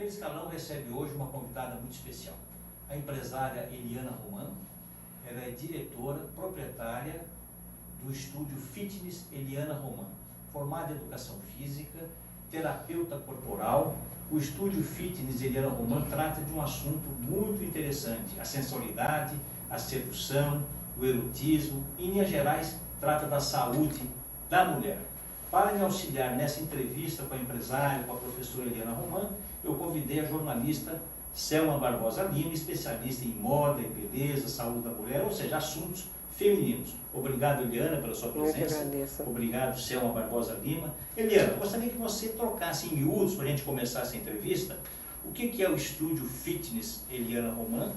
Primeiro Escalão recebe hoje uma convidada muito especial, a empresária Eliana Roman. Ela é diretora, proprietária do estúdio Fitness Eliana Roman, formada em Educação Física, terapeuta corporal. O estúdio Fitness Eliana Roman trata de um assunto muito interessante, a sensualidade, a sedução, o erotismo, e, em linhas gerais, trata da saúde da mulher. Para me auxiliar nessa entrevista com a empresária, com a professora Eliana Roman, eu convidei a jornalista Selma Barbosa Lima, especialista em moda, em beleza, saúde da mulher, ou seja, assuntos femininos. Obrigado, Eliana, pela sua presença. Eu agradeço. Obrigado, Selma Barbosa Lima. Eliana, gostaria que você trocasse em miúdos, para a gente começar essa entrevista, o que é o estúdio Fitness Eliana Roman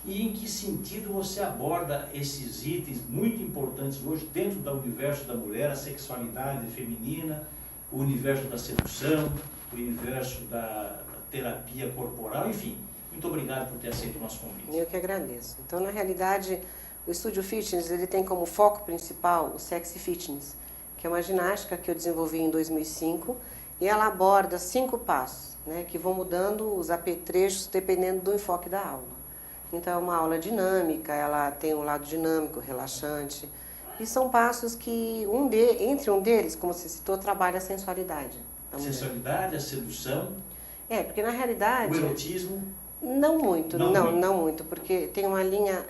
e em que sentido você aborda esses itens muito importantes hoje dentro do universo da mulher, a sexualidade feminina, o universo da sedução, o universo da terapia corporal, enfim. Muito obrigado por ter aceito o nosso convite. Eu que agradeço. Então, na realidade, o Estúdio Fitness ele tem como foco principal o Sexy Fitness, que é uma ginástica que eu desenvolvi em 2005 e ela aborda 5 passos, né, que vão mudando os apetrechos dependendo do enfoque da aula. Então, é uma aula dinâmica, ela tem um lado dinâmico, relaxante, e são passos que, entre um deles, como você citou, trabalha a sensualidade. A sensualidade, a sedução, porque na realidade... o erotismo... Não muito, Não muito. não muito, porque tem uma linha,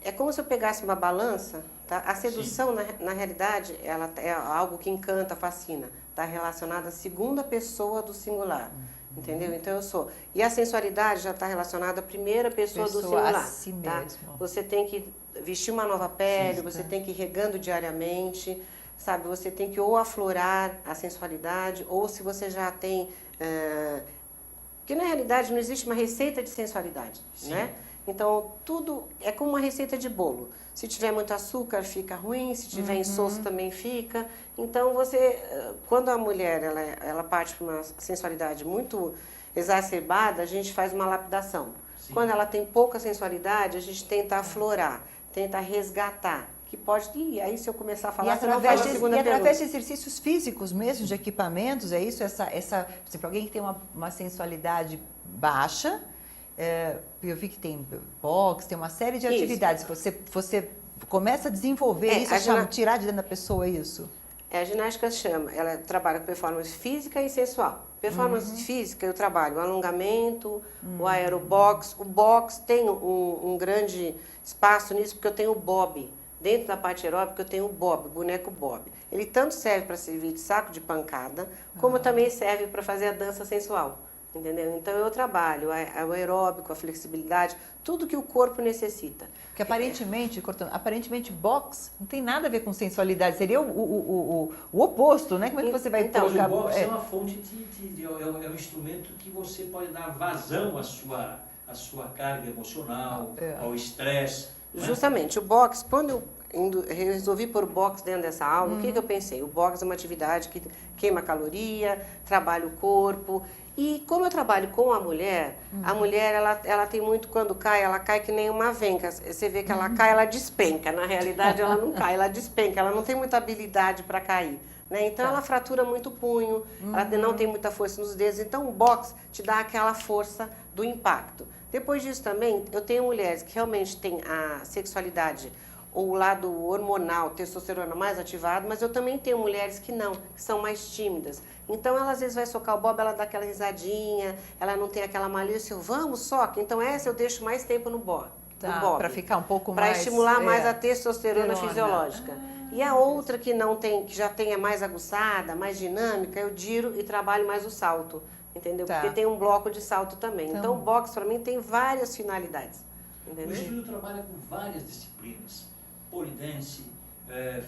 é como se eu pegasse uma balança, tá? A sedução, na realidade, ela é algo que encanta, fascina, está relacionada à segunda pessoa do singular. Entendeu? Então eu sou. E a sensualidade já está relacionada à primeira pessoa do singular. A si tá? mesmo. Você tem que vestir uma nova pele, Sim, você tá. tem que ir regando diariamente, sabe? Você tem que ou aflorar a sensualidade, ou se você já tem... Porque na realidade não existe uma receita de sensualidade, né? Então tudo é como uma receita de bolo. Se tiver muito açúcar fica ruim, se tiver insosso também fica. Então quando a mulher ela parte para uma sensualidade muito exacerbada, a gente faz uma lapidação. Sim. Quando ela tem pouca sensualidade, a gente tenta aflorar, tenta resgatar. Que pode ir, aí se eu começar a falar, você não faz a segunda pergunta. através de exercícios físicos mesmo, de equipamentos, é isso? Por exemplo, alguém que tem uma sensualidade baixa, eu vi que tem boxe, tem uma série de atividades. Você começa a desenvolver isso, tirar de dentro da pessoa isso? A ginástica ela trabalha com performance física e sensual. Performance física, eu trabalho o alongamento, o aerobox. O box tem um grande espaço nisso, porque eu tenho o bob. Dentro da parte aeróbica eu tenho o bob, o boneco bob. Ele tanto serve para servir de saco de pancada, como também serve para fazer a dança sensual. Entendeu? Então eu trabalho o aeróbico, a flexibilidade, tudo que o corpo necessita. Porque aparentemente boxe não tem nada a ver com sensualidade, seria o oposto, né? Como é que você vai colocar? O boxe é uma fonte é um instrumento que você pode dar vazão à sua carga emocional, ao estresse. Justamente, o boxe, quando eu resolvi pôr o boxe dentro dessa aula, o que eu pensei? O boxe é uma atividade que queima caloria, trabalha o corpo. E como eu trabalho com a mulher ela tem muito, quando cai, ela cai que nem uma venca. Você vê que ela cai, ela despenca. Na realidade, ela não cai, ela despenca. Ela não tem muita habilidade para cair. Né? Então, ela fratura muito o punho, ela não tem muita força nos dedos. Então, o boxe te dá aquela força do impacto. Depois disso também, eu tenho mulheres que realmente têm a sexualidade ou o lado hormonal, testosterona mais ativado, mas eu também tenho mulheres que não, que são mais tímidas. Então, ela às vezes vai socar o bob, ela dá aquela risadinha, ela não tem aquela malícia, vamos, soca. Então, essa eu deixo mais tempo no bob. Para ficar um pouco mais... Para estimular mais a testosterona fisiológica. E a outra que não tem, que já tem mais aguçada, mais dinâmica, eu giro e trabalho mais o salto. Entendeu? Porque tem um bloco de salto também. Então, o boxe, para mim, tem várias finalidades. Entendeu? O estúdio trabalha com várias disciplinas. Pole dance,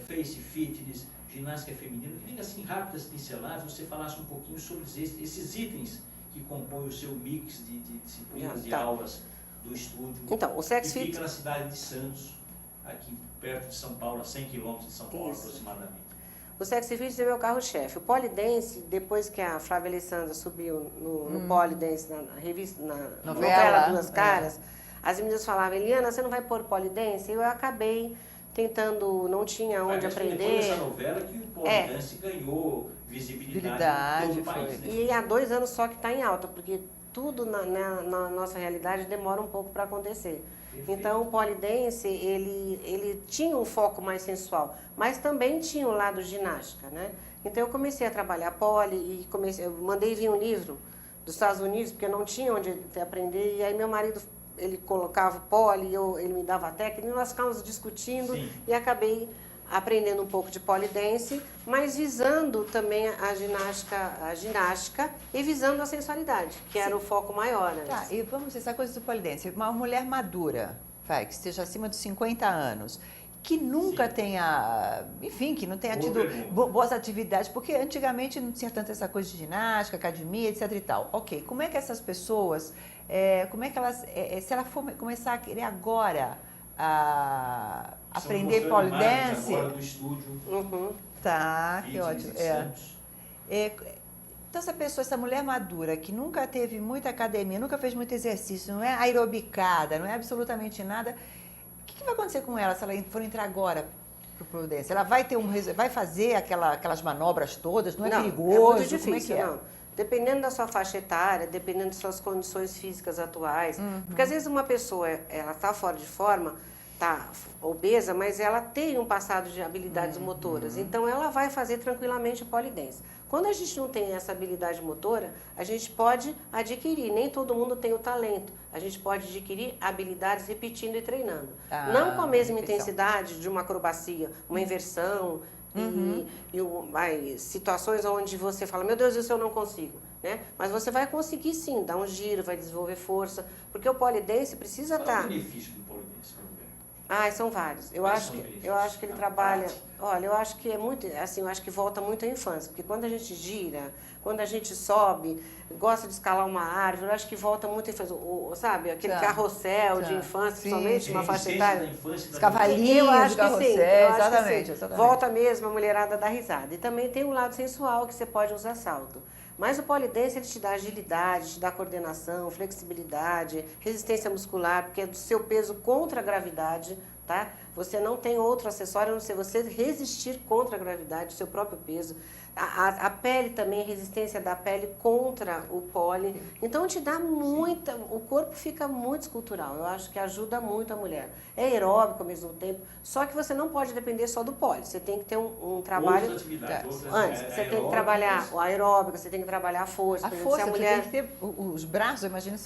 face fitness, ginástica feminina. Eu queria, assim, rápidas pinceladas, você falasse um pouquinho sobre esses itens que compõem o seu mix de disciplinas e aulas do estúdio. Então, o Sex Fit... fica na cidade de Santos, aqui perto de São Paulo, a 100 quilômetros de São Paulo aproximadamente. O Sexy Fit é o carro-chefe. O Pole Dance, depois que a Flávia Alessandra subiu no Pole Dance, na revista, na novela Duas Caras, as meninas falavam, Eliana, você não vai pôr Pole Dance? Eu acabei tentando, não tinha onde Parece que aprender. Depois dessa novela que o pole dance ganhou visibilidade em todo o país, né? E há 2 anos só que está em alta, porque tudo na nossa realidade demora um pouco para acontecer. Perfeito. Então, o pole dance, ele tinha um foco mais sensual, mas também tinha o lado ginástica, né? Então, eu comecei a trabalhar pole e eu mandei vir um livro dos Estados Unidos, porque eu não tinha onde aprender, e aí meu marido, ele colocava o pole, ele me dava a técnica, e nós ficávamos discutindo. Sim. E acabei aprendendo um pouco de pole dance, mas visando também a ginástica e visando a sensualidade, que era o foco maior, né? Tá, e vamos essa coisa do pole dance. Uma mulher madura, vai, que esteja acima dos 50 anos, que nunca Sim. tenha, enfim, que não tenha Boa tido pergunta. boas atividades, porque antigamente não tinha tanto essa coisa de ginástica, academia, etc e tal. Ok, como é que essas pessoas, como é que elas, se ela for começar a querer agora aprender Estamos pole mostrando imagens dance, agora do estúdio. tá, que Fitness ótimo. em Santos. Então, essa mulher madura, que nunca teve muita academia, nunca fez muito exercício, não é aerobicada, não é absolutamente nada, o que vai acontecer com ela se ela for entrar agora pro pole dance? Ela vai fazer aquelas manobras todas? Não é perigoso? É muito difícil, Como é que é? não. Dependendo da sua faixa etária, dependendo das suas condições físicas atuais. Porque às vezes uma pessoa, ela está fora de forma, está obesa, mas ela tem um passado de habilidades motoras. Então ela vai fazer tranquilamente o pole dance. Quando a gente não tem essa habilidade motora, a gente pode adquirir. Nem todo mundo tem o talento. A gente pode adquirir habilidades repetindo e treinando. Não com a mesma repetição. intensidade de uma acrobacia, uma inversão. Situações onde você fala, meu Deus, isso eu não consigo, né? Mas você vai conseguir sim, dar um giro, vai desenvolver força, porque o pole dance precisa Qual é estar... o benefício do pole dance para a mulher? São vários. Quais são os benefícios? Eu acho que ele Na trabalha... prática? Olha, eu acho que é muito... Assim, eu acho que volta muito à infância, porque quando a gente gira, quando a gente sobe, gosta de escalar uma árvore, eu acho que volta muito à infância. Sabe, aquele carrossel de infância, principalmente, uma faixa etária. Os cavalinhos, Eu acho o que sim, carrossel, eu acho que exatamente, sim. exatamente. Volta mesmo a mulherada da risada. E também tem um lado sensual que você pode usar salto. Mas o pole dance, ele te dá agilidade, te dá coordenação, flexibilidade, resistência muscular, porque é do seu peso contra a gravidade, tá? Você não tem outro acessório a não ser você resistir contra a gravidade, o seu próprio peso. A pele também, resistência da pele contra o pole. Então, te dá muita... O corpo fica muito escultural. Eu acho que ajuda muito a mulher. É aeróbico ao mesmo tempo. Só que você não pode depender só do pole. Você tem que ter um trabalho... Outras atividades. Antes, você tem que trabalhar o aeróbico, você tem que trabalhar a força. A Por exemplo, força, se a você mulher... tem que ter, os braços, eu imagino,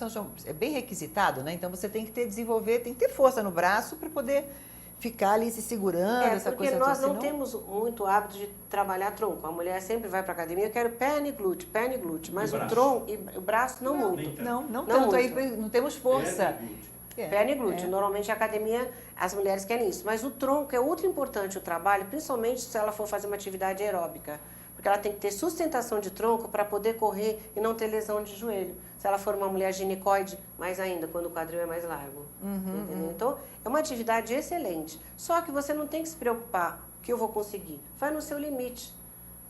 é bem requisitado, né? Então você tem que desenvolver, tem que ter força no braço para poder ficar ali se segurando, essa porque coisa nós toda, não senão- temos muito hábito de trabalhar tronco. A mulher sempre vai para academia, eu quero perna e glúteo, mas E o braço? tronco e o braço não nem muito. tanto. Não Não tanto, aí muito. não temos força. Perna e glúteo. Normalmente a academia, as mulheres querem isso. Mas o tronco é ultra importante o trabalho, principalmente se ela for fazer uma atividade aeróbica. Porque ela tem que ter sustentação de tronco para poder correr e não ter lesão de joelho. Se ela for uma mulher ginecoide, mais ainda, quando o quadril é mais largo. Entendeu? Então, é uma atividade excelente. Só que você não tem que se preocupar que eu vou conseguir. Vai no seu limite.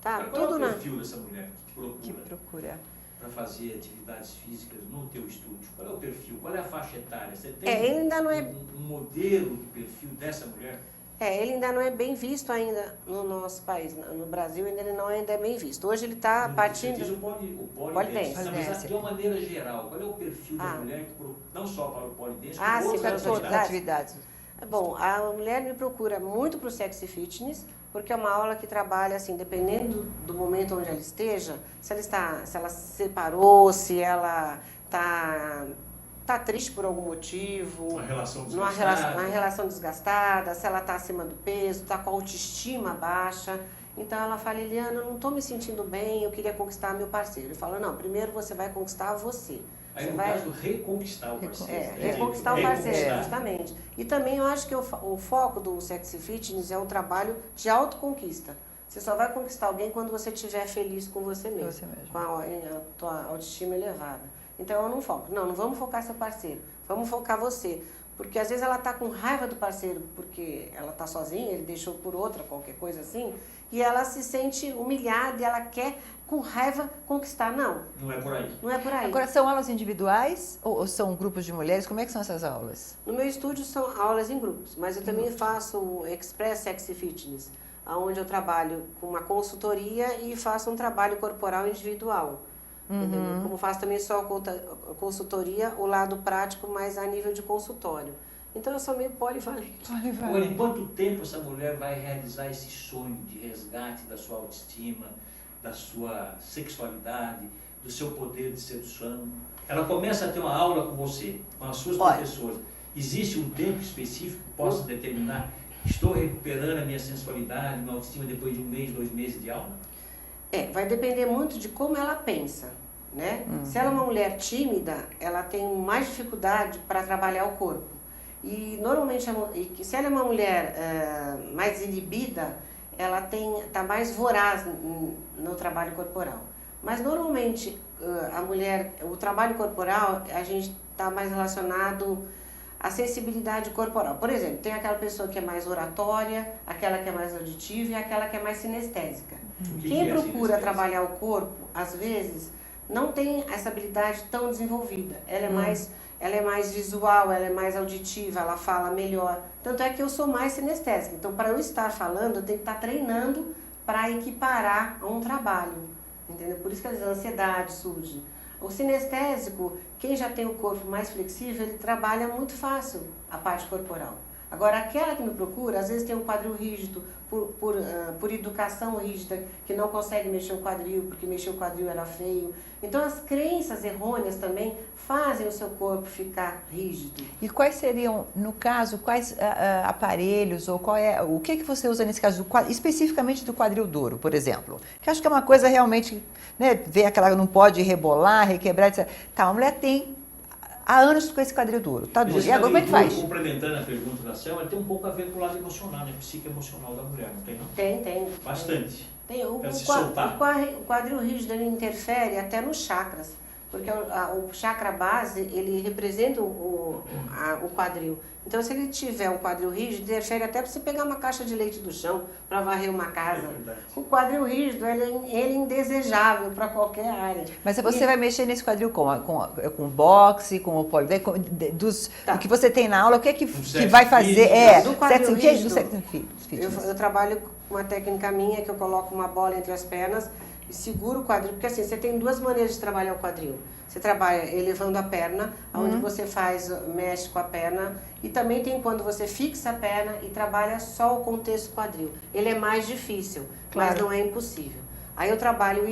Tá? Mas qual é Tudo o na... perfil dessa mulher que Que procura procura. para fazer atividades físicas no teu estúdio? Qual é o perfil? Qual é a faixa etária? Você tem ele ainda não é... um modelo de perfil dessa mulher? Ele ainda não é bem visto ainda no nosso país. No Brasil ainda ele não é bem visto. Hoje ele está Você diz partindo... o pole Pole dance. dance. Mas de uma maneira geral, qual é o perfil da mulher que procura, não só para o pole dance, Ah, como sim, outras para Outras atividades? atividades. Bom, a mulher me procura muito para o sexy fitness, porque é uma aula que trabalha, assim, dependendo do momento onde ela esteja, se ela se separou, se ela tá triste por algum motivo, Uma relação uma desgastada. relação desgastada, se ela está acima do peso, está com a autoestima baixa. Então ela fala, Eliana, eu não estou me sentindo bem, eu queria conquistar meu parceiro. Eu falo, não, primeiro você vai conquistar você. Aí, Você no vai... caso, reconquistar o parceiro. reconquistar o parceiro, Reconquistar. justamente. E também eu acho que o foco do Sexy Fitness é um trabalho de autoconquista. Você só vai conquistar alguém quando você estiver feliz com você mesmo, Você mesmo. com a tua autoestima elevada. Então eu não foco. Não vamos focar seu parceiro, vamos focar você. Porque às vezes ela está com raiva do parceiro, porque ela está sozinha, ele deixou por outra, qualquer coisa assim, e ela se sente humilhada e ela quer, com raiva, conquistar. Não. Não é por aí. Não é por aí. Agora, são aulas individuais ou são grupos de mulheres? Como é que são essas aulas? No meu estúdio são aulas em grupos, mas eu também faço o Express Sexy Fitness, onde eu trabalho com uma consultoria e faço um trabalho corporal individual. Entendeu? Como faço também só consultoria, o lado prático, mas a nível de consultório. Então eu sou meio polivalente. Agora, em quanto tempo essa mulher vai realizar esse sonho de resgate da sua autoestima, da sua sexualidade, do seu poder de sedução? Ela começa a ter uma aula com você, com as suas professoras. Existe um tempo específico que possa determinar, estou recuperando a minha sensualidade, minha autoestima depois de 1 mês, 2 meses de aula? Vai depender muito de como ela pensa, né? Se ela é uma mulher tímida, ela tem mais dificuldade para trabalhar o corpo. E normalmente, se ela é uma mulher mais inibida, ela está mais voraz no trabalho corporal. Mas normalmente, a mulher, o trabalho corporal, a gente está mais relacionado à sensibilidade corporal. Por exemplo, tem aquela pessoa que é mais oratória, aquela que é mais auditiva e aquela que é mais sinestésica. Quem procura trabalhar o corpo, às vezes, não tem essa habilidade tão desenvolvida. Ela é mais visual, ela é mais auditiva, ela fala melhor. Tanto é que eu sou mais sinestésica. Então, para eu estar falando, eu tenho que estar treinando para equiparar a um trabalho. Entendeu? Por isso que a ansiedade surge. O sinestésico, quem já tem o corpo mais flexível, ele trabalha muito fácil a parte corporal. Agora, aquela que me procura, às vezes tem um quadril rígido, por educação rígida, que não consegue mexer o quadril, porque mexer o quadril era feio. Então, as crenças errôneas também fazem o seu corpo ficar rígido. E quais seriam, no caso, quais aparelhos, ou o que você usa nesse caso, especificamente do quadril duro, por exemplo? Que acho que é uma coisa realmente, né, ver aquela não pode rebolar, requebrar, etc. Tá, uma mulher tem há anos com esse quadril duro, tá duro. E agora como é que faz? Complementando a pergunta da Selma, tem um pouco a ver com o lado emocional, né? Psique emocional da mulher, não tem não? Tem. Bastante. Tem. O quadril rígido ele interfere até nos chakras, porque o chakra base, ele representa o quadril. Então, se ele tiver um quadril rígido, interfere até para você pegar uma caixa de leite do chão para varrer uma casa. O quadril rígido, ele é indesejável para qualquer área. Mas você vai mexer nesse quadril com boxe, com o polidense, do que você tem na aula, o que é que vai fazer? Do quadril rígido, eu trabalho com uma técnica minha, que eu coloco uma bola entre as pernas e seguro o quadril, porque assim, você tem duas maneiras de trabalhar o quadril. Você trabalha elevando a perna, onde você mexe com a perna, e também tem quando você fixa a perna e trabalha só o contexto quadril. Ele é mais difícil, mas não é impossível. Aí eu trabalho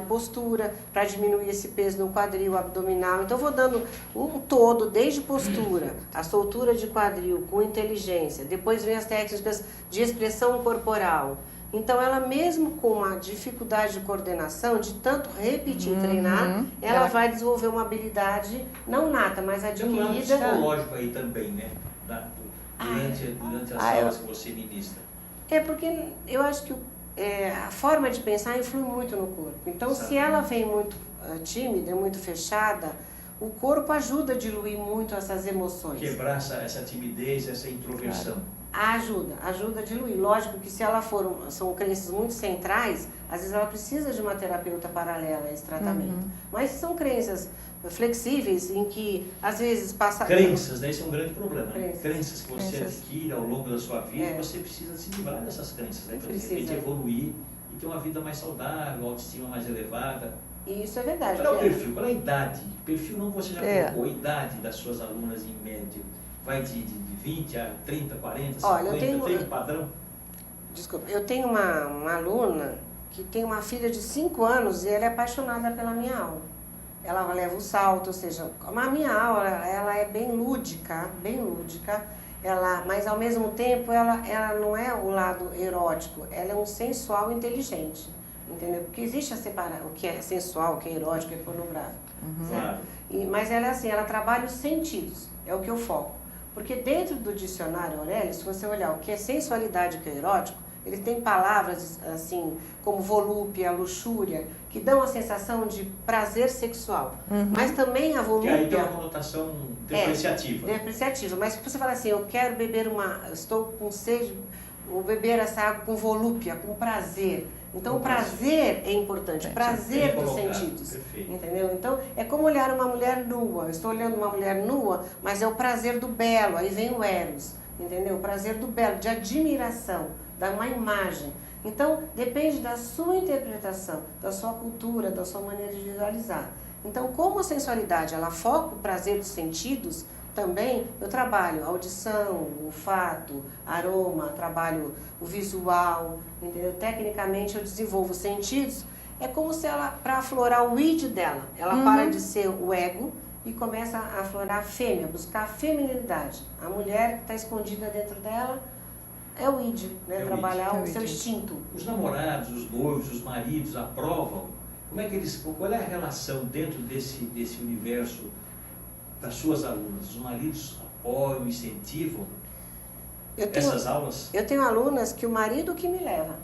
postura, para diminuir esse peso no quadril abdominal. Então eu vou dando um todo, desde postura, a soltura de quadril com inteligência. Depois vem as técnicas de expressão corporal. Então, ela mesmo com uma dificuldade de coordenação, de tanto repetir e treinar, ela vai desenvolver uma habilidade não nata, mas adquirida. Tem um lado psicológico aí também, né? Durante as aulas que você ministra. É porque eu acho que a forma de pensar influi muito no corpo. Então, se ela vem muito tímida, muito fechada, o corpo ajuda a diluir muito essas emoções. Quebrar essa timidez, essa introversão. Ajuda a diluir. Lógico que se ela são crenças muito centrais, às vezes ela precisa de uma terapeuta paralela a esse tratamento. Mas são crenças flexíveis em que às vezes passa... Crenças, né? Esse é um grande problema. Crenças que você adquire ao longo da sua vida e você precisa se livrar dessas crenças, né? Para de repente evoluir e ter uma vida mais saudável, autoestima mais elevada. Isso é verdade. Qual é o perfil? Qual é a idade? Perfil não você já colocou, a idade das suas alunas em média. Vai de 20 a 30, 40, 50, Olha, tem um padrão? Desculpa, eu tenho uma aluna que tem uma filha de 5 anos e ela é apaixonada pela minha aula. Ela leva o salto, ou seja, a minha aula ela é bem lúdica, mas ao mesmo tempo ela não é o lado erótico, ela é um sensual inteligente, entendeu? Porque existe a separar o que é sensual, o que é erótico, o que é pornográfico. Claro. Mas ela é assim, ela trabalha os sentidos, é o que eu foco. Porque dentro do dicionário Aurélio, se você olhar o que é sensualidade e o que é erótico, Eles têm palavras assim, como volúpia, luxúria, que dão a sensação de prazer sexual. Mas também a Que volúpia... aí tem uma conotação depreciativa. Depreciativa. Mas se você fala assim, eu quero beber estou com sede, vou beber essa água com volúpia, com prazer. Então, o prazer é importante, prazer dos sentidos. Perfeito. Entendeu? Então, é como olhar uma mulher nua. Eu estou olhando uma mulher nua, mas é o prazer do belo, aí vem o eros. Entendeu? O prazer do belo, de admiração, da uma imagem. Então, depende da sua interpretação, da sua cultura, da sua maneira de visualizar. Então, como a sensualidade, ela foca o prazer dos sentidos, também eu trabalho audição, olfato, aroma, trabalho o visual, entendeu? Tecnicamente eu desenvolvo os sentidos, é como se ela, para aflorar o id dela, ela para de ser o ego e começa a aflorar a fêmea, buscar a feminilidade. A mulher que está escondida dentro dela é o id, né? É o Trabalhar id. o seu instinto. Os namorados, os noivos, os maridos aprovam. Qual é a relação dentro desse universo das suas alunas? Os maridos apoiam, incentivam essas aulas? Eu tenho alunas que o marido que me leva.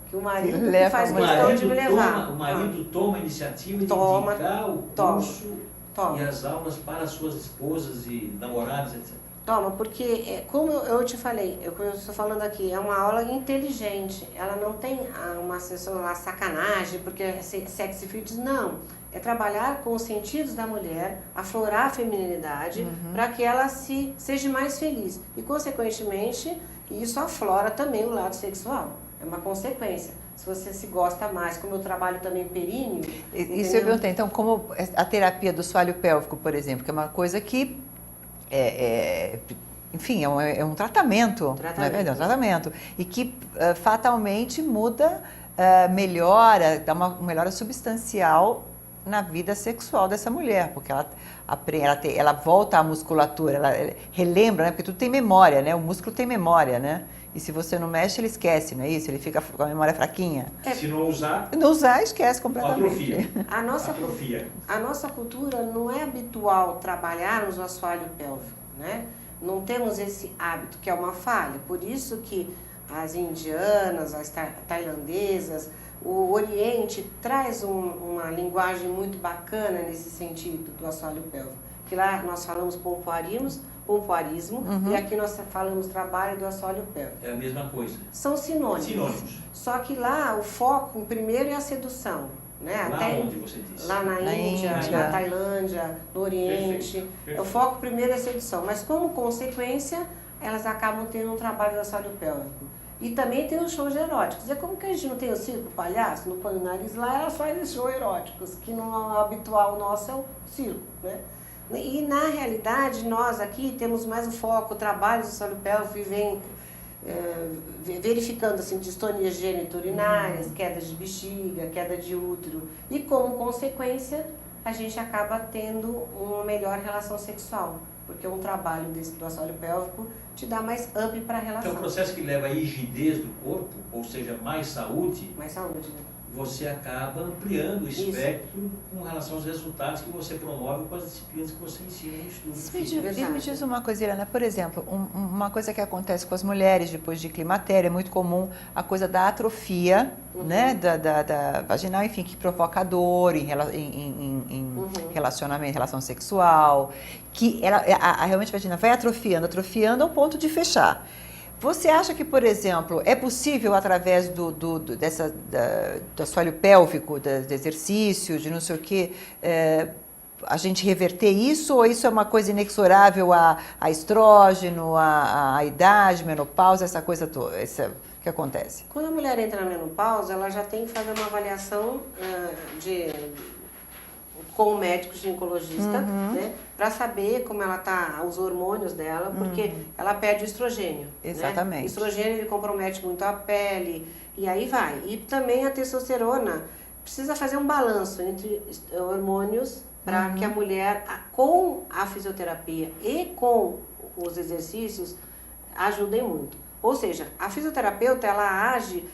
Que o marido que leva faz o questão de me levar. O marido toma a iniciativa de Toma, indicar o toma, curso toma. e as aulas para as suas esposas e namoradas, etc. Toma, porque, como eu te falei, eu estou falando aqui, é uma aula inteligente. Ela não tem uma sessão lá sacanagem, porque é sexy fitness, não. É trabalhar com os sentidos da mulher, aflorar a feminilidade, para que ela seja mais feliz. E, consequentemente, isso aflora também o lado sexual. É uma consequência. Se você se gosta mais, como eu trabalho também períneo... Isso eu perguntei, então, como a terapia do assoalho pélvico, por exemplo, que é uma coisa que enfim, é um tratamento, não é verdade? É um tratamento. E que fatalmente muda, melhora, dá uma melhora substancial na vida sexual dessa mulher, porque ela volta à musculatura, ela relembra, né? Porque tudo tem memória, né? O músculo tem memória, né? E se você não mexe, ele esquece, não é isso? Ele fica com a memória fraquinha. Se não usar... Não usar, esquece completamente. Atrofia. A nossa cultura não é habitual trabalharmos o assoalho pélvico, né? Não temos esse hábito, que é uma falha. Por isso que as indianas, as tailandesas, o Oriente traz uma linguagem muito bacana nesse sentido do assoalho pélvico. Que lá nós falamos pompoarismo, e aqui nós falamos trabalho do assoalho pélvico. É a mesma coisa. São sinônimos. Só que lá o foco primeiro é a sedução. Né? Lá até onde você disse? Lá na Índia, na Tailândia, no Oriente. Perfeito. O foco primeiro é a sedução, mas como consequência, elas acabam tendo um trabalho do assoalho pélvico. E também tem os shows eróticos. É como que a gente não tem o circo palhaço, no Põe o Nariz, lá elas fazem shows eróticos, que não é habitual nosso, é o circo, né? E na realidade, nós aqui temos mais o foco, o trabalho do assoalho pélvico vem verificando assim, distonias geniturinárias, queda de bexiga, queda de útero. E como consequência, a gente acaba tendo uma melhor relação sexual. Porque um trabalho do assoalho pélvico te dá mais up para a relação. É um processo que leva à rigidez do corpo, ou seja, mais saúde. Mais saúde, né? Você acaba ampliando o espectro com relação aos resultados que você promove com as disciplinas que você ensina no estudo. Me diz uma coisa, Helena, por exemplo, uma coisa que acontece com as mulheres depois de climatério, é muito comum a coisa da atrofia, né, da vaginal, enfim, que provoca dor em relacionamento, relação sexual, que realmente a vagina vai atrofiando ao ponto de fechar. Você acha que, por exemplo, é possível através do assoalho pélvico, do exercício, de não sei o quê, a gente reverter isso? Ou isso é uma coisa inexorável a estrógeno, a idade, menopausa, essa coisa toda? O que acontece? Quando a mulher entra na menopausa, ela já tem que fazer uma avaliação com o médico ginecologista, né, para saber como ela tá, os hormônios dela, porque ela perde o estrogênio. Exatamente. Né? O estrogênio ele compromete muito a pele e aí vai. E também a testosterona precisa fazer um balanço entre hormônios para que a mulher, com a fisioterapia e com os exercícios, ajudem muito. Ou seja, a fisioterapeuta ela age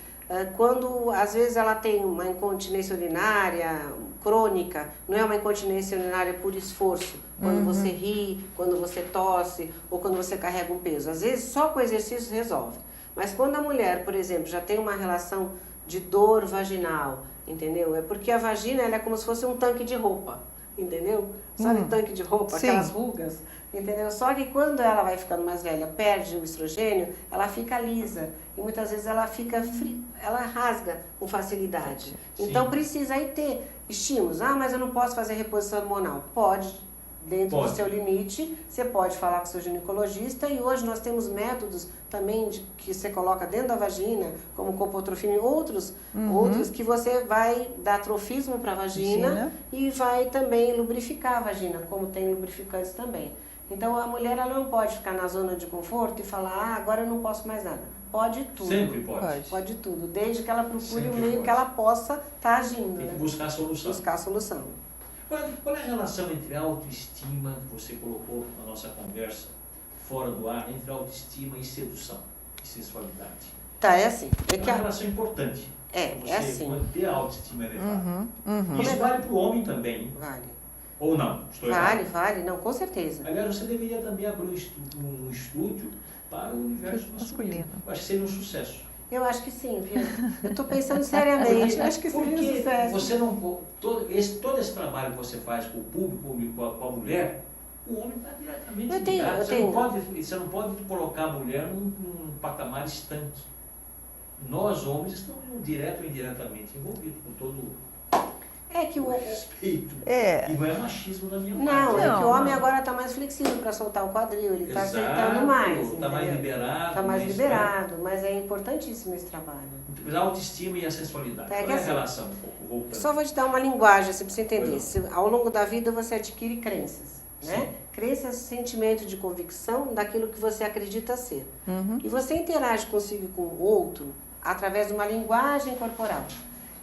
quando às vezes ela tem uma incontinência urinária crônica, não é uma incontinência urinária por esforço, quando você ri, quando você tosse ou quando você carrega um peso. Às vezes só com exercício resolve. Mas quando a mulher, por exemplo, já tem uma relação de dor vaginal, entendeu? É porque a vagina ela é como se fosse um tanque de roupa, entendeu? Sabe tanque de roupa, Sim. aquelas rugas, entendeu? Só que quando ela vai ficando mais velha, perde o estrogênio, ela fica lisa e muitas vezes ela fica ela rasga com facilidade. Sim. Então precisa aí ter estímulos. Ah, mas eu não posso fazer reposição hormonal. Pode. Dentro do seu limite, você pode falar com o seu ginecologista e hoje nós temos métodos também que você coloca dentro da vagina, como copotrofina e outros que você vai dar trofismo para a vagina e vai também lubrificar a vagina, como tem lubrificantes também. Então a mulher ela não pode ficar na zona de conforto e falar, ah, agora eu não posso mais nada. Pode tudo. Sempre pode. Pode tudo, desde que ela procure Sempre o meio pode. que ela possa estar agindo. Tem que Né? buscar a solução. Buscar a solução. Qual é a relação entre autoestima, que você colocou na nossa conversa, fora do ar, entre autoestima e sedução e sensualidade? Tá, é assim. É uma relação importante. Você assim. manter a autoestima elevada. Isso vale para o homem também, hein? Vale. Ou não? Estou errado? Vale, não, com certeza. Aliás, você deveria também abrir um estúdio para o universo masculino. Eu acho que seria um sucesso. Eu acho que sim, viu? Eu estou pensando seriamente. Eu acho que seria um Porque sucesso. você não, todo esse trabalho que você faz com o público, com a mulher, o homem está diretamente ligado. Você não pode colocar a mulher num patamar estanque. Nós, homens, estamos direto ou indiretamente envolvidos com todo o respeito. E não é machismo da minha parte. Não, é que o homem agora está mais flexível para soltar o quadril, ele está aceitando mais. Está mais liberado. Está mais liberado, mas é importantíssimo esse trabalho. A autoestima e a sensualidade. Qual é a relação? Voltando. Só vou te dar uma linguagem, assim, para você entender. Ao longo da vida você adquire crenças. Né? Crença é sentimento de convicção daquilo que você acredita ser. E você interage consigo e com o outro através de uma linguagem corporal.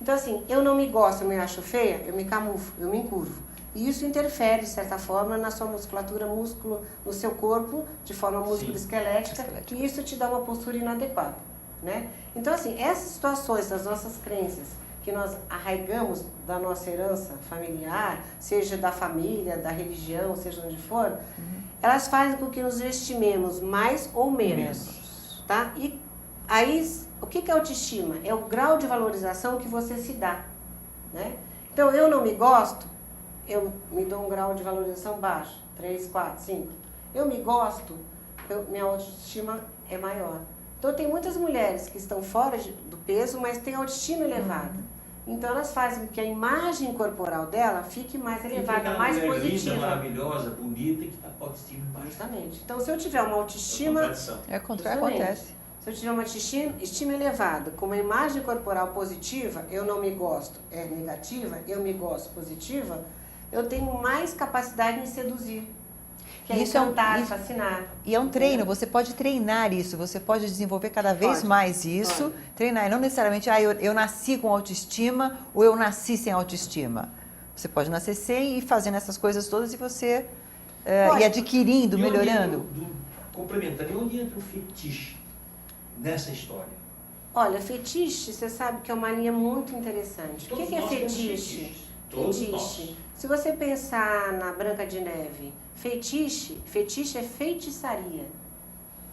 Então, assim, eu não me gosto, eu me acho feia, eu me camuflo, eu me encurvo. E isso interfere, de certa forma, na sua musculatura, no seu corpo, de forma músculo-esquelética, e isso te dá uma postura inadequada. Né? Então, assim, essas situações das nossas crenças, que nós arraigamos da nossa herança familiar, seja da família, da religião, seja onde for, elas fazem com que nos estimemos mais ou menos. Tá? E aí, o que é autoestima? É o grau de valorização que você se dá. Né? Então, eu não me gosto, eu me dou um grau de valorização baixo, 3, 4, 5. Eu me gosto, minha autoestima é maior. Então, tem muitas mulheres que estão fora do peso, mas têm autoestima elevada. Então, elas fazem com que a imagem corporal dela fique mais elevada, mais positiva. Linda, maravilhosa, bonita e que está com a autoestima baixa. Justamente. Então, se eu tiver uma autoestima... É o contrário, acontece. Se eu tiver uma estima elevada, com uma imagem corporal positiva, eu não me gosto, é negativa, eu me gosto positiva, eu tenho mais capacidade de seduzir. Que é encantar, fascinar. E é um treino, você pode treinar isso, você pode desenvolver cada vez mais isso, treinar. E não necessariamente, eu nasci com autoestima ou eu nasci sem autoestima. Você pode nascer sem e fazendo essas coisas todas e você ir adquirindo, melhorando. Complementando, e onde entra o fetiche nessa história? Olha, fetiche, você sabe que é uma linha muito interessante. O que é fetiche? Fetiche. Se você pensar na Branca de Neve, fetiche é feitiçaria.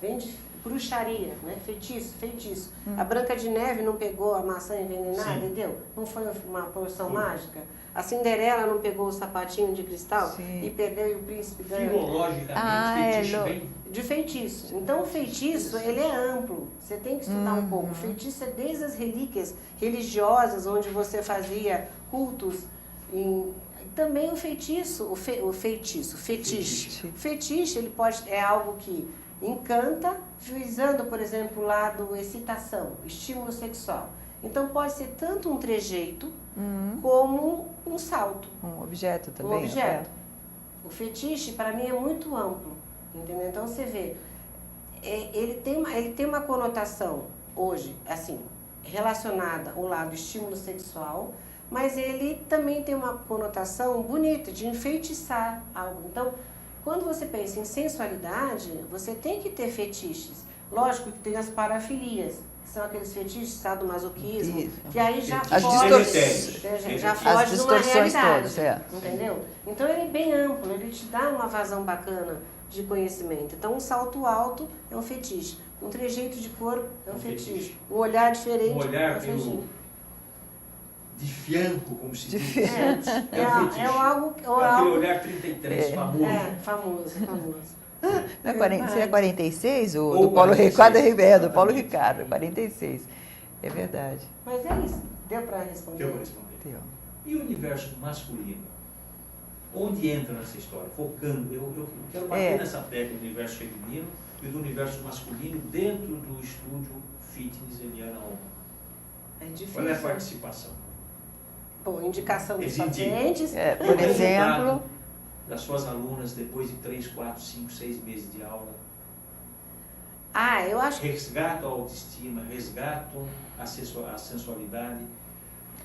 Vem de bruxaria, né? Feitiço. A Branca de Neve não pegou a maçã envenenada, entendeu? Não foi uma poção mágica? A Cinderela não pegou o sapatinho de cristal e perdeu e o príncipe ganhou? Filologicamente, fetiche vem de feitiço. Então, o feitiço, ele é amplo. Você tem que estudar um pouco. O feitiço é desde as relíquias religiosas, onde você fazia cultos. Também o feitiço, o fetiche. O fetiche, ele é algo que encanta, visando, por exemplo, o lado excitação, estímulo sexual. Então, pode ser tanto um trejeito como um salto. Um objeto também. Um objeto. O fetiche, para mim, é muito amplo. Entendeu? Então, você vê, ele tem uma conotação, hoje, assim, relacionada ao lado estímulo sexual, mas ele também tem uma conotação bonita, de enfeitiçar algo. Então, quando você pensa em sensualidade, você tem que ter fetiches. Lógico que tem as parafilias, que são aqueles fetiches, sadomasoquismo, que aí já foge de uma realidade, entendeu? Então, ele é bem amplo, ele te dá uma vazão bacana de conhecimento. Então, um salto alto é um fetiche. Um trejeito de corpo é um Um fetiche. fetiche. Um olhar diferente Um olhar é um fetiche. meio de fianco, como se diz. De É um fetiche. É algo... É aquele olhar 33, famoso. Famoso. Não é 40, seria 46? O Ou do Paulo 46, Ricardo é do Paulo exatamente. Ricardo, 46. É verdade. Mas é isso. Deu para responder? Eu vou responder. Deu. E o universo masculino? Onde entra nessa história? Focando, eu quero bater nessa tecla do universo feminino e do universo masculino dentro do estúdio Fitness Eliana Roman. É difícil. Qual é a participação? Bom, indicação dos Eles indicam. pacientes. Por O resultado exemplo, das suas alunas depois de 3, 4, 5, 6 meses de aula. Eu acho que Resgatam a autoestima, resgatam a sensualidade,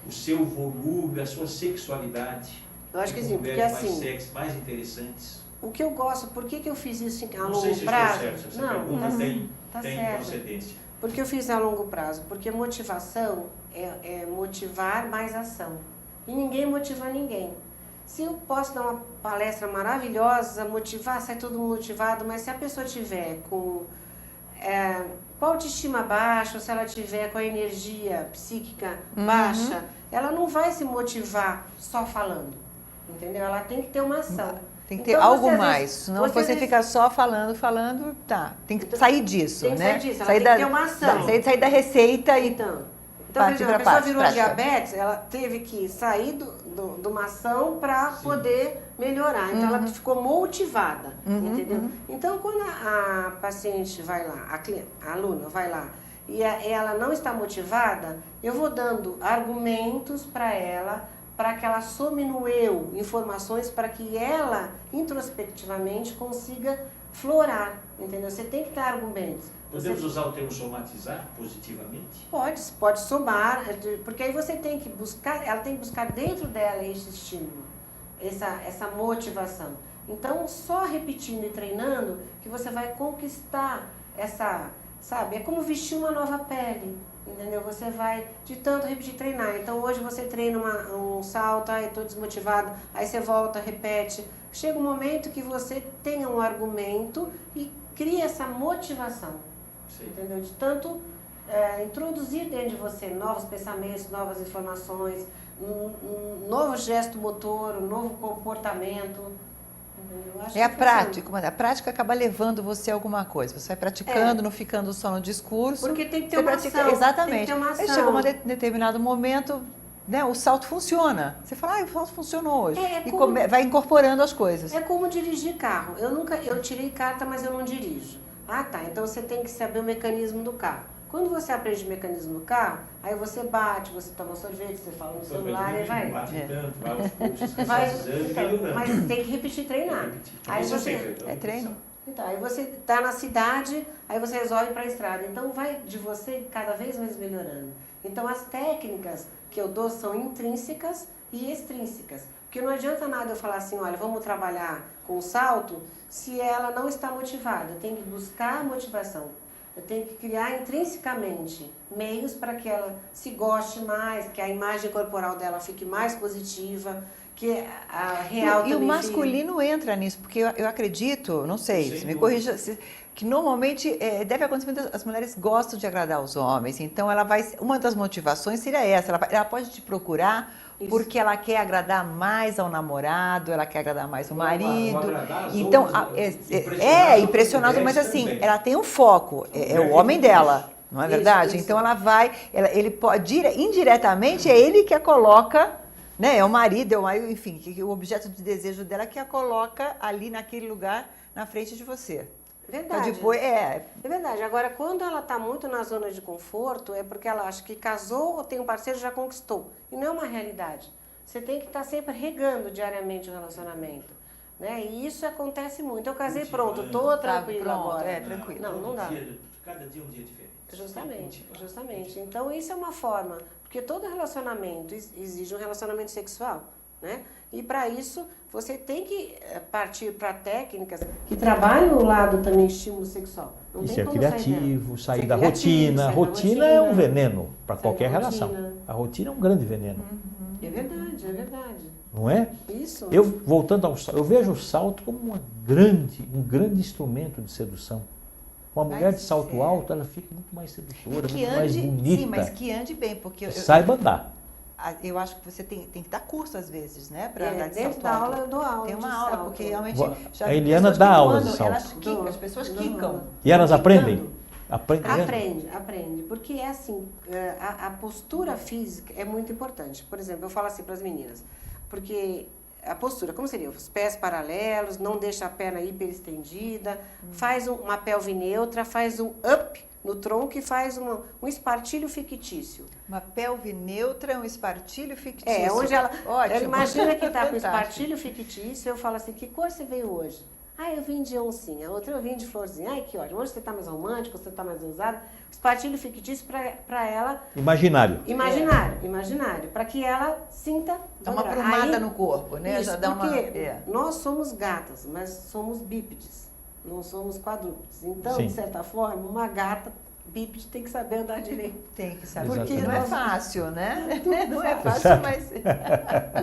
o seu volume, a sua sexualidade. Eu acho que Com sim, porque mulheres assim, mais sexy, mais interessantes. o que eu gosto, por que eu fiz isso a Não sei longo se prazo? estou certo, essa Não, pergunta tem tá tem certo. procedência. Porque eu fiz a longo prazo? Porque motivação é motivar mais ação. E ninguém motiva ninguém. Se eu posso dar uma palestra maravilhosa, motivar, sai todo mundo motivado, mas se a pessoa tiver com a autoestima baixa, ou se ela tiver com a energia psíquica baixa, ela não vai se motivar só falando. Entendeu? Ela tem que ter uma ação. tem que ter Então, algo você, às mais. vezes, Senão você, às você vezes, fica só falando, tá. Tem que sair disso, tem que né? sair disso, ela tem que ter uma ação. Sair da receita e Então, por partir exemplo, a pra pessoa parte virou prática. diabetes, ela teve que sair de uma ação para poder melhorar. Então, ela ficou motivada, entendeu? Então, quando a paciente vai lá, a aluna vai lá, e ela não está motivada, eu vou dando argumentos para ela, para que ela some no eu, informações para que ela, introspectivamente, consiga florar, entendeu? Você tem que dar argumentos. Podemos usar o termo somatizar positivamente? Pode somar, porque aí você tem que buscar, ela tem que buscar dentro dela esse estímulo, essa motivação. Então, só repetindo e treinando que você vai conquistar sabe? É como vestir uma nova pele, entendeu? Você vai de tanto repetir treinar. Então, hoje você treina um salto, estou desmotivado, aí você volta, repete. Chega um momento que você tenha um argumento e cria essa motivação. Sim. Entendeu? De tanto introduzir dentro de você novos pensamentos, novas informações, um novo gesto motor, um novo comportamento. Entendeu? Acho É a que prática, mas a prática acaba levando você a alguma coisa. Você vai praticando, não ficando só no discurso. Porque tem que ter você uma pratica, ação. exatamente. Tem que ter uma Aí ação. chega um determinado momento, né, o salto funciona. Você fala, o salto funcionou hoje. E vai incorporando as coisas. É como dirigir carro. Eu tirei carta, mas eu não dirijo. Ah, tá. Então você tem que saber o mecanismo do carro. Quando você aprende o mecanismo do carro, aí você bate, você toma sorvete, você fala no celular e vai. Bate tanto, vai aos poucos, Vai, precisando, então, melhorando. mas tem que repetir e treinar. Aí Isso você, sempre, É treino. então, aí você está na cidade, aí você resolve ir para a estrada. Então vai de você cada vez mais melhorando. Então as técnicas que eu dou são intrínsecas e extrínsecas. Porque não adianta nada eu falar assim, olha, vamos trabalhar com o salto, se ela não está motivada. Eu tenho que buscar a motivação. Eu tenho que criar intrinsecamente meios para que ela se goste mais, que a imagem corporal dela fique mais positiva, que a real E o também masculino entra nisso, porque eu acredito, não sei, Sem se me dúvida. corrija, que normalmente deve acontecer muito, as mulheres gostam de agradar os homens, então uma das motivações seria essa, ela pode te procurar Isso. porque ela quer agradar mais ao namorado, ela quer agradar mais ao marido. agradar as Então, outras, impressionado, as mas mulheres assim, também. ela tem um foco, é o homem dela, não é Isso, verdade? isso. Então ela ele pode, indiretamente é ele que a coloca, né? É o marido, enfim, o objeto de desejo dela que a coloca ali naquele lugar na frente de você. Verdade. Então depois É verdade. Agora, quando ela está muito na zona de conforto, é porque ela acha que casou ou tem um parceiro e já conquistou. E não é uma realidade. Você tem que estar sempre regando diariamente o relacionamento. Né? E isso acontece muito. Eu casei, pronto, estou tranquila pronto, agora. tranquilo. Não dá. Cada dia é um dia diferente. Justamente. Então, isso é uma forma. Porque todo relacionamento exige um relacionamento sexual. Né? E para isso, você tem que partir para técnicas que trabalham o lado também estímulo sexual. Não E tem ser como criativo, sair Ser da criativo, rotina. sair da Rotina é um rotina. veneno para Sair qualquer da relação. rotina. A rotina é um grande veneno, É verdade, é verdade. não é? Isso. Voltando ao salto, eu vejo o salto como um grande instrumento de sedução. Uma mulher de Mas, salto é. alto, ela fica muito mais sedutora, Que muito mais ande, bonita. sim, mas que ande bem, porque Saiba andar. eu acho que você tem que dar curso às vezes, né? Para É, andar de dentro salto da alto. aula eu dou aula Tem de uma aula, salto. porque realmente já A vi Eliana pessoas dá que aulas de andam, salto. elas quicam, as pessoas quicam. E elas aprendem? Quicando. Aprendem. Aprende, porque é assim, a postura física é muito importante. Por exemplo, eu falo assim para as meninas, porque a postura, como seria? Os pés paralelos, não deixa a perna hiperestendida, faz uma pelve neutra, faz um up no tronco e faz um espartilho fictício. Uma pelve neutra, um espartilho fictício. É, onde ela Ótimo. imagina que está com Fantástico. o espartilho fictício, eu falo assim, que cor você veio hoje? Ah, eu vim de oncinha, outra eu vim de florzinha. Ai, que ótimo, hoje você está mais romântico, você está mais ousado. Espartilho fictício para ela, Imaginário. imaginário, para que ela sinta... Dá uma poder. aprumada Aí, no corpo, né? Isso, Já dá uma. porque nós somos gatas, mas somos bípedes, não somos quadrúpedes. Então, Sim. de certa forma, uma gata bípede tem que saber andar direito. Tem que saber. Porque não é nós- fácil, né? Não é fácil, mas.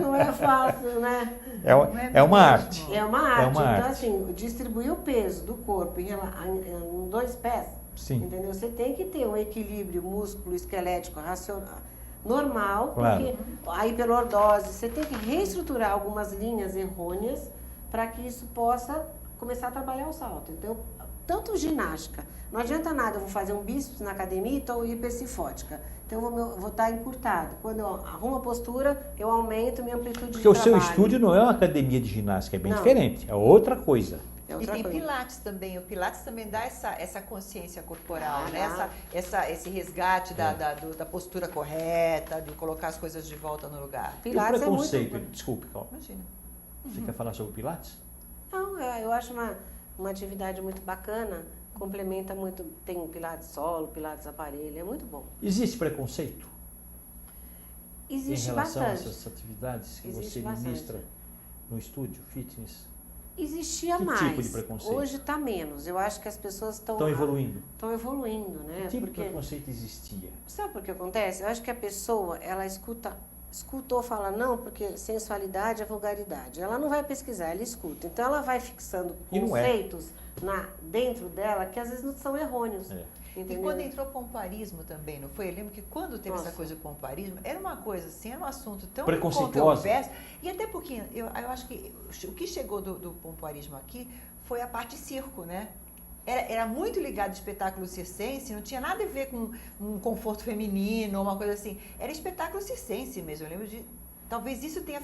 Não é fácil, né? É uma arte. É uma arte. uma Então, arte. assim, distribuir o peso do corpo em 2 pés, Sim. entendeu? Você tem que ter um equilíbrio músculo esquelético racional, normal, Claro. porque a hiperlordose, você tem que reestruturar algumas linhas errôneas para que isso possa começar a trabalhar o salto. Então, tanto ginástica, não adianta nada, eu vou fazer um bíceps na academia e estou hipercifótica. Então, eu vou estar encurtado. Quando eu arrumo a postura, eu aumento minha amplitude Porque de o seu trabalho. estúdio não é uma academia de ginástica, é bem Não. diferente. É outra coisa. É E outra tem coisa. Pilates também. O Pilates também dá essa consciência corporal, Ah, né? dá. Esse resgate da postura correta, de colocar as coisas de volta no lugar. E o Pilates é preconceito? muito... Desculpe, Cal. Imagina. Você quer falar sobre o Pilates? Não, eu acho uma atividade muito bacana, complementa muito, tem Pilates solo, Pilates aparelho, é muito bom. Existe preconceito Existe em relação a bastante. essas atividades que Existe você bastante. ministra no estúdio, fitness? Existia Que mais. tipo de preconceito? Hoje está menos. Eu acho que as pessoas Estão evoluindo. Estão evoluindo, né? Que tipo de Porque preconceito existia? sabe por que acontece? Eu acho que a pessoa, ela escutou falar não, porque sensualidade é vulgaridade. Ela não vai pesquisar, ela escuta. Então ela vai fixando E não é. conceitos dentro dela que às vezes não são errôneos. É. E Entendeu? quando entrou pompoarismo também, não foi? Eu lembro que quando teve Nossa. essa coisa do pompoarismo, era uma coisa assim, era um assunto tão Preconceituosa. controverso. E até porque eu acho que o que chegou do pompoarismo aqui foi a parte circo, né? Era muito ligado ao espetáculo circense, não tinha nada a ver com um conforto feminino ou uma coisa assim. Era espetáculo circense mesmo. Eu lembro de... Talvez isso tenha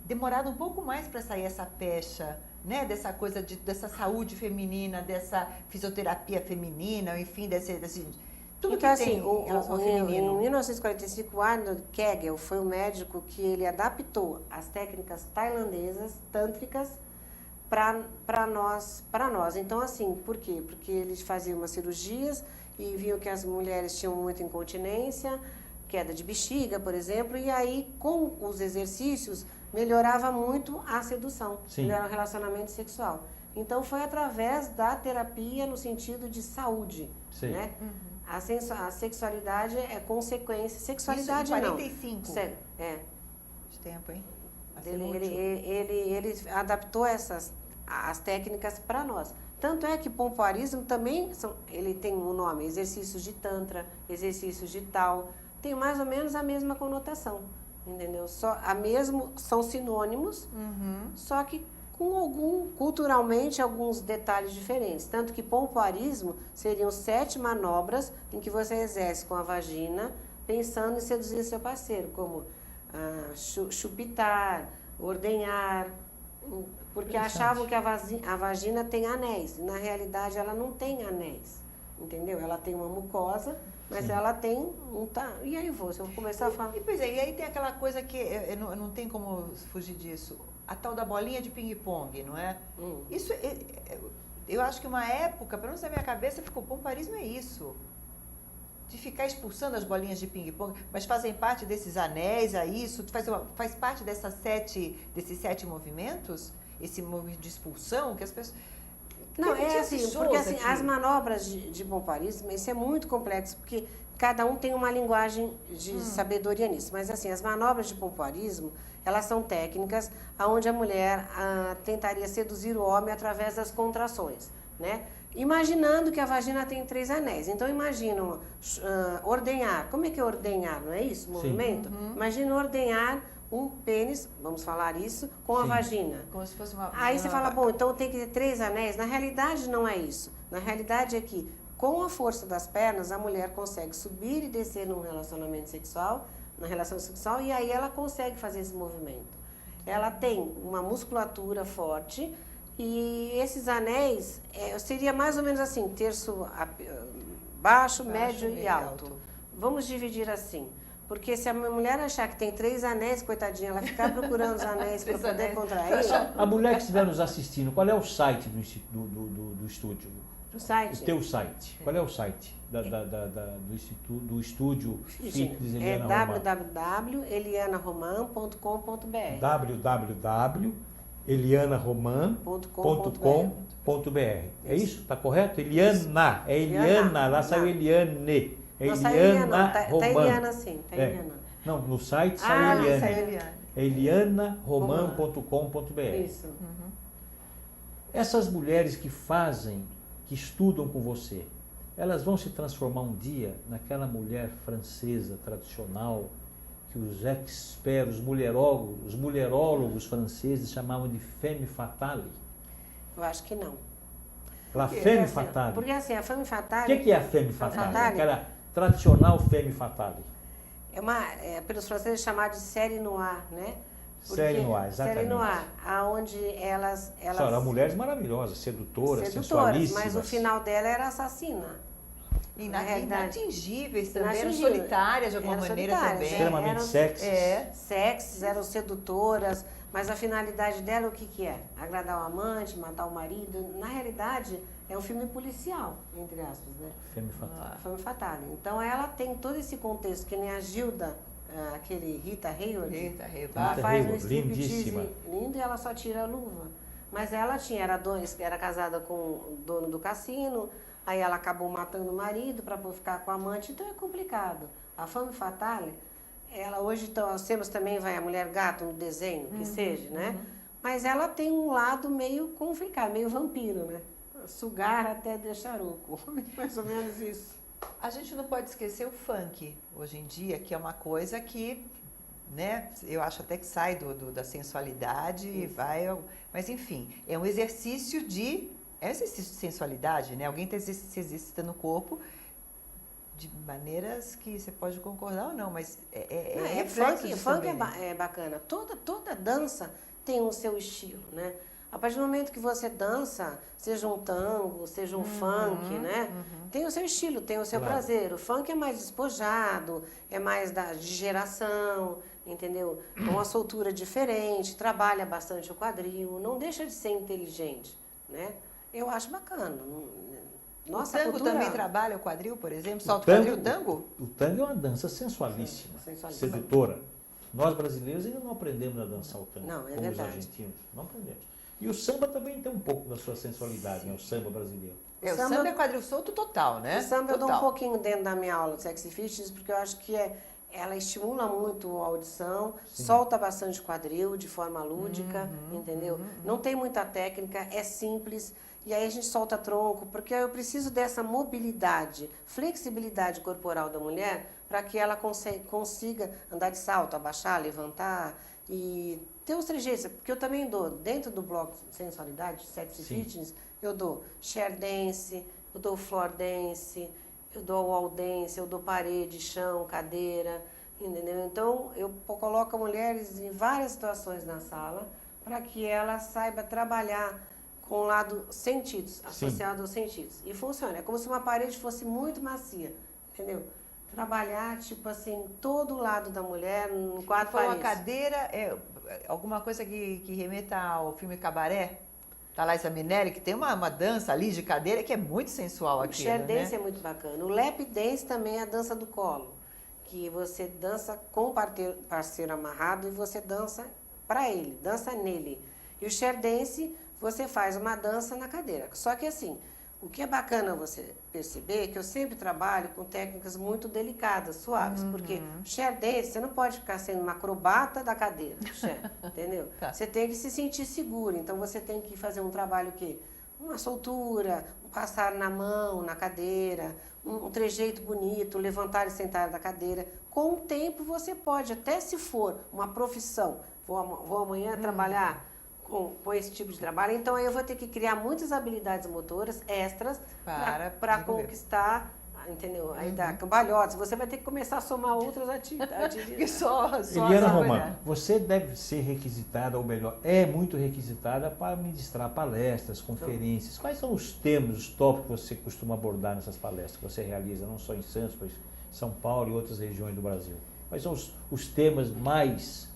demorado um pouco mais para sair essa pecha, né? Dessa coisa, dessa saúde feminina, dessa fisioterapia feminina, enfim, tudo Então, que tem assim, em relação ao em feminino. 1945, o Arnold Kegel foi um médico que ele adaptou as técnicas tailandesas, tântricas, para nós. Então, assim, por quê? Porque eles faziam umas cirurgias e viam que as mulheres tinham muita incontinência, queda de bexiga, por exemplo, e aí, com os exercícios, melhorava muito a sedução, Sim. melhorava o relacionamento sexual. Então, foi através da terapia no sentido de saúde, Sim. né? A sexualidade é consequência. Sexualidade Isso em não. 45. É. De tempo, hein? Vai ser Ele, útil. ele adaptou as técnicas para nós. Tanto é que pompoarismo também, ele tem um nome, exercícios de tantra, exercícios de tal, tem mais ou menos a mesma conotação, entendeu? São sinônimos, só que com culturalmente alguns detalhes diferentes. Tanto que pompoarismo seriam 7 manobras em que você exerce com a vagina, pensando em seduzir seu parceiro, como chupitar, ordenhar, porque achavam que a vagina tem anéis. Na realidade, ela não tem anéis, entendeu? Ela tem uma mucosa, mas Sim. ela tem um... E aí, se eu começar a falar... Pois é, e aí tem aquela coisa que não tem como fugir disso. A tal da bolinha de ping-pong, não é? Isso, eu acho que uma época, pelo menos na minha cabeça, ficou, pompoarismo é isso. De ficar expulsando as bolinhas de ping-pong, mas fazem parte desses anéis, isso? Faz parte desses 7 movimentos? Esse movimento de expulsão que as pessoas... Não, Porque é tinha assim, esses porque shows assim, aqui. as manobras de pompoarismo, isso é muito complexo, porque cada um tem uma linguagem de sabedoria nisso. Mas assim, as manobras de pompoarismo, elas são técnicas onde a mulher tentaria seduzir o homem através das contrações, né? imaginando que a vagina tem 3 anéis. Então, imagina ordenhar. Como é que é ordenhar, não é isso? O movimento? Imagina ordenhar um pênis, vamos falar isso, com a Sim. vagina. Como se fosse uma... Aí você fala, bom, então tem que ter 3 anéis. Na realidade, não é isso. Na realidade é que, com a força das pernas, a mulher consegue subir e descer num relacionamento sexual, na relação sexual, e aí ela consegue fazer esse movimento. Ela tem uma musculatura forte e esses anéis seria mais ou menos assim, terço baixo, médio e alto. Vamos dividir assim. Porque se a mulher achar que tem 3 anéis, coitadinha, ela ficar procurando os anéis para poder contrair. A mulher que estiver nos assistindo, qual é o site do estúdio? O site? O teu site. Qual é o site do estúdio Fitness Eliana Roman? www.elianaroman.com.br www.elianaroman.com.br. É isso? Está correto? Eliana. É Eliana. Lá saiu Eliane. É Eliana Roman. Tá Eliana sim, tá Eliana. Não, no site saiu Eliane. Saiu Eliane. É elianaroman.com.br. Isso. Essas mulheres que estudam com você, elas vão se transformar um dia naquela mulher francesa tradicional que os experts, os mulherólogos franceses chamavam de femme fatale? Eu acho que não. La femme fatale. Porque assim, a femme fatale... O que é a femme fatale? fatale? Aquela tradicional femme fatale. Pelos franceses chamada de série noire, né? Série noire, exatamente. Série noire, aonde elas Eram mulheres maravilhosas, sedutoras, sensualíssimas. mas o final dela era assassina. Inatingíveis também, eram Inatingíveis. solitárias de alguma Eram maneira solitárias, também. Extremamente sexys. Sexys, eram sedutoras, mas a finalidade dela o que é? Agradar o amante, matar o marido. Na realidade, é um filme policial, entre aspas, né? Femme fatale. Femme fatale. Então ela tem todo esse contexto, que nem a Gilda, aquele Rita Hayworth. Ela faz um lindíssima. striptease lindo e ela só tira a luva. Mas ela era casada com o dono do cassino, aí ela acabou matando o marido para ficar com a amante, então é complicado. A femme fatale, hoje nós temos também a mulher gato no desenho, que seja, né? Mas ela tem um lado meio complicado, meio vampiro, né? Sugar até deixar oco, mais ou menos isso. A gente não pode esquecer o funk, hoje em dia, que é uma coisa que, né, eu acho até que sai da sensualidade e vai... Mas, enfim, é um exercício de sensualidade, né? Alguém se exercita no corpo de maneiras que você pode concordar ou não, mas funk é bacana. Toda dança tem o seu estilo, né? A partir do momento que você dança, seja um tango, seja um funk, né? Tem o seu estilo, tem o seu prazer. O funk é mais despojado, é mais de geração, entendeu? É uma soltura diferente, trabalha bastante o quadril, não deixa de ser inteligente, né? Eu acho bacana. Nossa, o tango cultura... também trabalha o quadril, por exemplo? Solta o quadril, o tango? O tango é uma dança sensualíssima, sedutora. Nós brasileiros ainda não aprendemos a dançar o tango, não, é como verdade. os argentinos. Não aprendemos. E o samba também tem um pouco da sua sensualidade, né? O samba brasileiro. O samba é quadril solto total, né? O samba eu dou um pouquinho dentro da minha aula de Sexy Fitness, porque eu acho que ela estimula muito a audição, solta bastante quadril de forma lúdica, entendeu? Não tem muita técnica, é simples. E aí a gente solta tronco, porque eu preciso dessa mobilidade, flexibilidade corporal da mulher para que ela consiga andar de salto, abaixar, levantar e ter os trejeitos. Porque eu também dou, dentro do bloco de sensualidade, Sexy Fitness, eu dou chair dance, eu dou floor dance, eu dou wall dance, eu dou parede, chão, cadeira, entendeu? Então, eu coloco mulheres em várias situações na sala para que ela saiba trabalhar com o lado sentidos, associado aos sentidos. E funciona. É como se uma parede fosse muito macia, entendeu? Trabalhar, tipo assim, todo o lado da mulher em 4 paredes. A cadeira é alguma coisa que remeta ao filme Cabaré? Thalassa Minelli, que tem uma dança ali de cadeira que é muito sensual aqui. O chair dance é muito bacana. O lap dance também é a dança do colo, que você dança com o parceiro amarrado e você dança para ele, dança nele. E o chair dance, você faz uma dança na cadeira. Só que assim, o que é bacana você perceber é que eu sempre trabalho com técnicas muito delicadas, suaves, porque o chair dance, você não pode ficar sendo uma acrobata da cadeira, entendeu? Você tem que se sentir seguro, então você tem que fazer um trabalho que uma soltura, passar na mão, na cadeira, um trejeito bonito, levantar e sentar da cadeira. Com o tempo você pode, até se for uma profissão, vou amanhã trabalhar com esse tipo de trabalho, então aí eu vou ter que criar muitas habilidades motoras extras para conquistar, entendeu? Aí dá cambalhotas, você vai ter que começar a somar outras atividades. Eliana Romano, você deve ser requisitada, ou melhor, é muito requisitada para ministrar palestras, conferências. Quais são os temas, os tópicos que você costuma abordar nessas palestras que você realiza, não só em Santos, mas em São Paulo e outras regiões do Brasil? Quais são os temas mais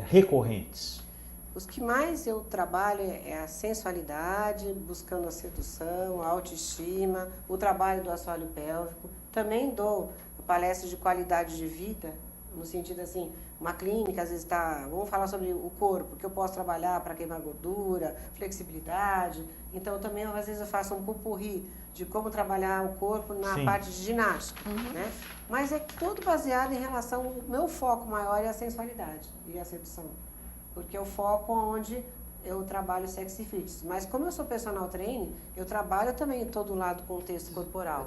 recorrentes? Os que mais eu trabalho é a sensualidade, buscando a sedução, a autoestima, o trabalho do assoalho pélvico. Também dou palestras de qualidade de vida, no sentido assim, uma clínica, às vezes vamos falar sobre o corpo, que eu posso trabalhar para queimar gordura, flexibilidade. Então também às vezes eu faço um pupurri de como trabalhar o corpo na parte de ginástica, né? Mas é todo baseado em relação, o meu foco maior é a sensualidade e a sedução. Porque é o foco onde eu trabalho sexy fitness. Mas como eu sou personal trainer, eu trabalho também em todo lado do contexto corporal.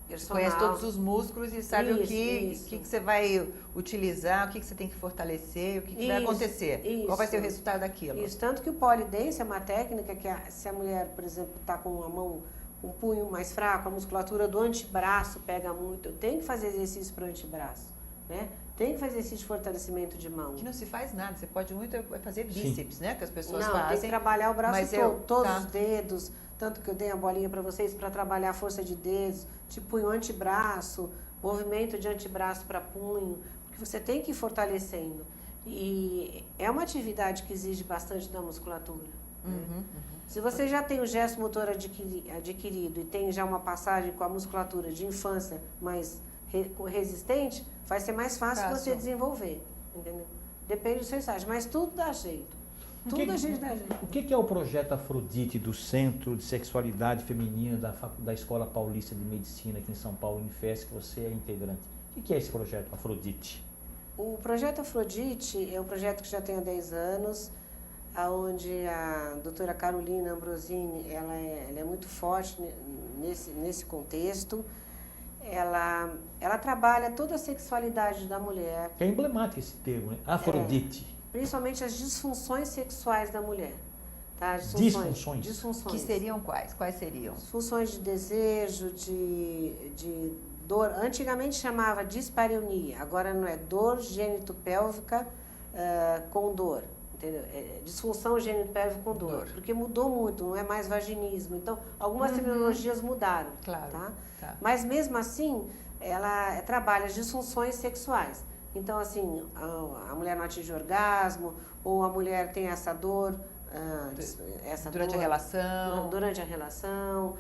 Personal. Conhece todos os músculos e sabe o que você vai utilizar, o que você tem que fortalecer, o que vai acontecer, qual vai ser o resultado daquilo. Isso, tanto que o polidense é uma técnica que se a mulher, por exemplo, está com a mão, com o punho mais fraco, a musculatura do antebraço pega muito, eu tenho que fazer exercício para o antebraço, né? Tem que fazer exercício de fortalecimento de mão. Que não se faz nada, você pode muito fazer bíceps, né? Que as pessoas fazem. Não, tem que trabalhar o braço todo, todos os dedos, tanto que eu dei a bolinha para vocês para trabalhar a força de dedos, de punho antebraço, movimento de antebraço para punho, porque você tem que ir fortalecendo. E é uma atividade que exige bastante da musculatura. Se você já tem o gesto motor adquirido e tem já uma passagem com a musculatura de infância mais resistente, vai ser mais fácil você desenvolver, entendeu? Depende do seu estágio, mas tudo dá jeito. Tudo a gente dá jeito. O que é o projeto Afrodite do Centro de Sexualidade Feminina da Escola Paulista de Medicina aqui em São Paulo, Unifesp, que você é integrante? O que é esse projeto Afrodite? O projeto Afrodite é um projeto que já tem há 10 anos, onde a doutora Carolina Ambrosini, ela é muito forte nesse contexto. Ela trabalha toda a sexualidade da mulher. É emblemático esse termo, né? Afrodite. Principalmente as disfunções sexuais da mulher. Tá? Disfunções? Que seriam quais? Quais seriam? Disfunções de desejo, de dor. Antigamente chamava dispareunia, agora não é dor gênito-pélvica com dor. Entendeu? Disfunção gênito-pélvica com dor. Porque mudou muito, não é mais vaginismo. Então, algumas terminologias mudaram. Claro. Tá? Mas mesmo assim, ela trabalha as disfunções sexuais. Então, assim, a mulher não atinge orgasmo, ou a mulher tem essa dor, durante a relação. Durante a relação,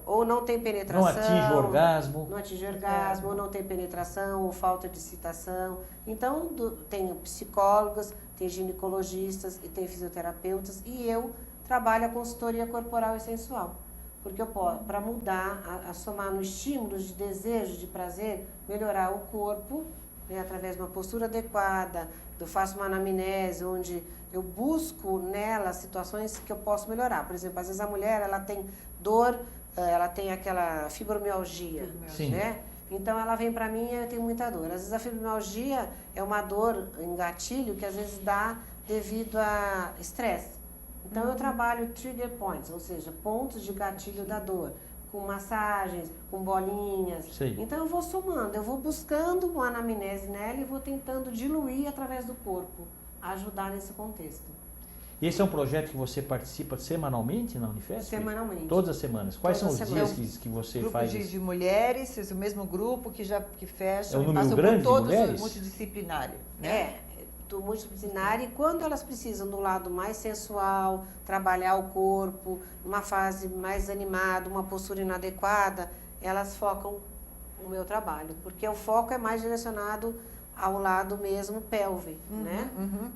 ou não tem penetração. Não atinge orgasmo. Não atinge orgasmo, ou não tem penetração, ou falta de excitação. Então, tem psicólogos, tem ginecologistas e tem fisioterapeutas, e eu trabalho a consultoria corporal e sensual. Porque eu posso, para mudar, a somar nos estímulos de desejo, de prazer, melhorar o corpo, né, através de uma postura adequada, eu faço uma anamnese, onde eu busco nela situações que eu posso melhorar. Por exemplo, às vezes a mulher ela tem dor, ela tem aquela fibromialgia, né? Então ela vem para mim e eu tenho muita dor. Às vezes a fibromialgia é uma dor em gatilho que às vezes dá devido a estresse. Então eu trabalho trigger points, ou seja, pontos de gatilho da dor, com massagens, com bolinhas. Sim. Então eu vou somando, eu vou buscando uma anamnese nela e vou tentando diluir através do corpo, ajudar nesse contexto. E esse é um projeto que você participa semanalmente na Unifesp? Semanalmente. Todas as semanas. Quais Todas são os dias que você grupo faz? De mulheres, o mesmo grupo que fecha, é um número passa grande por todos de mulheres? os multidisciplinário, né? Do multidisciplinário, e quando elas precisam do lado mais sensual, trabalhar o corpo, uma fase mais animada, uma postura inadequada, elas focam o meu trabalho, porque o foco é mais direcionado ao lado mesmo pelve, né?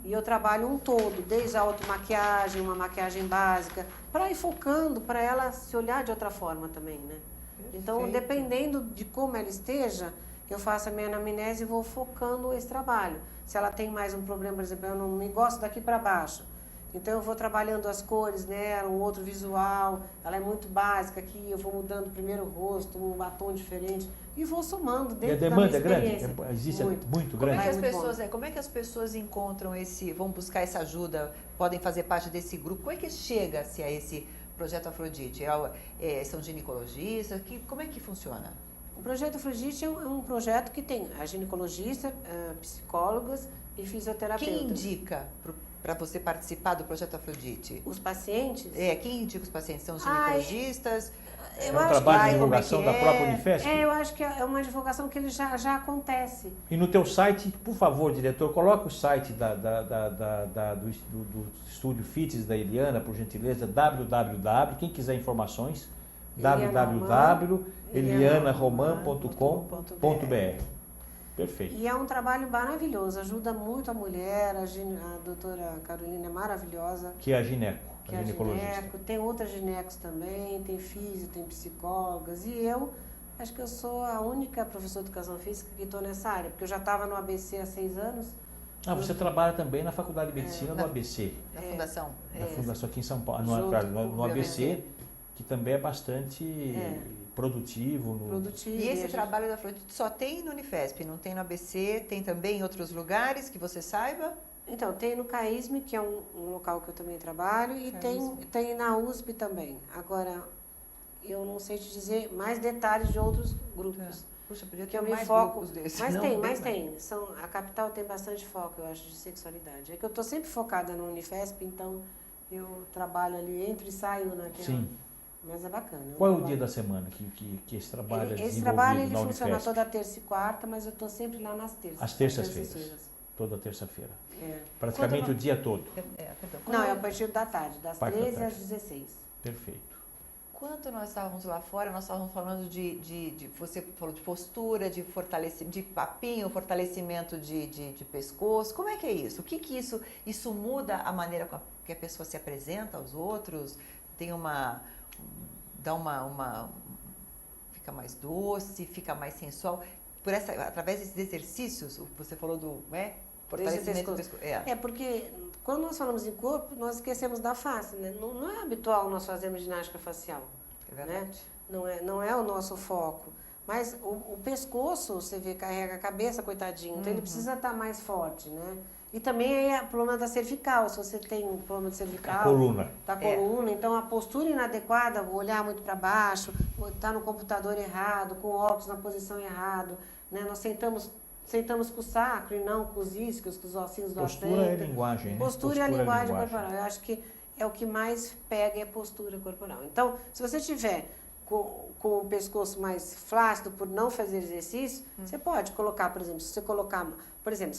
E eu trabalho um todo, desde a automaquiagem, uma maquiagem básica, para ir focando, para ela se olhar de outra forma também, né? Perfeito. Então, dependendo de como ela esteja, eu faço a minha anamnese e vou focando esse trabalho. Se ela tem mais um problema, por exemplo, eu não me gosto daqui para baixo, Então eu vou trabalhando as cores nela, um outro visual, ela é muito básica aqui, eu vou mudando primeiro o rosto, um batom diferente e vou somando E a dentro da demanda minha é grande? experiência. Existe muito Como grande? é que as muito bom. pessoas, como é que as pessoas encontram vão buscar essa ajuda, podem fazer parte desse grupo? Como é que chega-se a esse projeto Afrodite? São ginecologistas? Como é que funciona? O projeto Afrodite é um projeto que tem a ginecologista, psicólogas e fisioterapeutas. Quem indica para você participar do projeto Afrodite? Os pacientes? Quem indica os pacientes? São os Ai, ginecologistas? É eu um acho trabalho que- de divulgação como é da que própria é? Unifesp? eu acho que é uma divulgação que ele já acontece. E no teu site, por favor, diretor, coloca o site do Estúdio Fitness da Eliana, por gentileza, www, quem quiser informações, www.elianaroman.com.br. Perfeito. E é um trabalho maravilhoso, ajuda muito a mulher, a doutora Carolina é maravilhosa, Que é a gineco, que a é a ginecologista. gineco, tem outras ginecos também, tem físio, tem psicólogas, e eu acho que eu sou a única professora de educação física que estou nessa área, porque eu já estava no ABC há 6 anos. Ah, você trabalha também na Faculdade de Medicina do na- ABC, Na fundação? da Fundação aqui em São Paulo, junto no com o ABC, que também é bastante É. produtivo. Produtivo. E esse a gente- trabalho da Afrodite só tem no Unifesp, não tem no ABC, tem também em outros lugares que você saiba? Então, tem no CAISM, que é um local que eu também trabalho, e tem na USP também. Agora, eu não sei te dizer mais detalhes de outros grupos. Puxa, podia Que ter eu me mais foco. grupos desses. Mas não tem, bem mas mais. tem. A capital tem bastante foco, eu acho, de sexualidade. É que eu estou sempre focada no Unifesp, então eu trabalho ali, entro e saio naquela. Sim. Mas é bacana. Qual é o dia da semana que esse trabalho é Esse desenvolvido trabalho ele na funciona Unifesp? toda terça e quarta, mas eu estou sempre lá nas terças. Às terças-feiras. Toda terça-feira. É. Praticamente Quando o dia todo. Perdão. Não, é a partir da tarde, das Parte da 13 às tarde. 16. Perfeito. Quando nós estávamos lá fora, nós estávamos falando você falou de postura, de fortalecimento, de papinho, fortalecimento de pescoço. Como é que é isso? O que isso muda a maneira que a pessoa se apresenta aos outros? Fica mais doce, fica mais sensual. Através desses exercícios, você falou do fortalecimento do pescoço. É, porque quando nós falamos em corpo, nós esquecemos da face, né? Não é habitual nós fazermos ginástica facial. É verdade. Não é o nosso foco. Mas o pescoço, você vê, carrega a cabeça, coitadinho, então ele precisa estar mais forte, né? E também é o problema da cervical, se você tem um problema de cervical... A coluna. Da coluna, então a postura inadequada, o olhar muito para baixo, estar no computador errado, com o óculos na posição errada, né? Nós sentamos com o sacro e não com os isquios, com os ossinhos do Postura é assento. linguagem, né? Postura é a linguagem corporal. Eu acho que é o que mais pega é a postura corporal. Então, se você tiver com o pescoço mais flácido por não fazer exercício, você pode colocar, por exemplo, se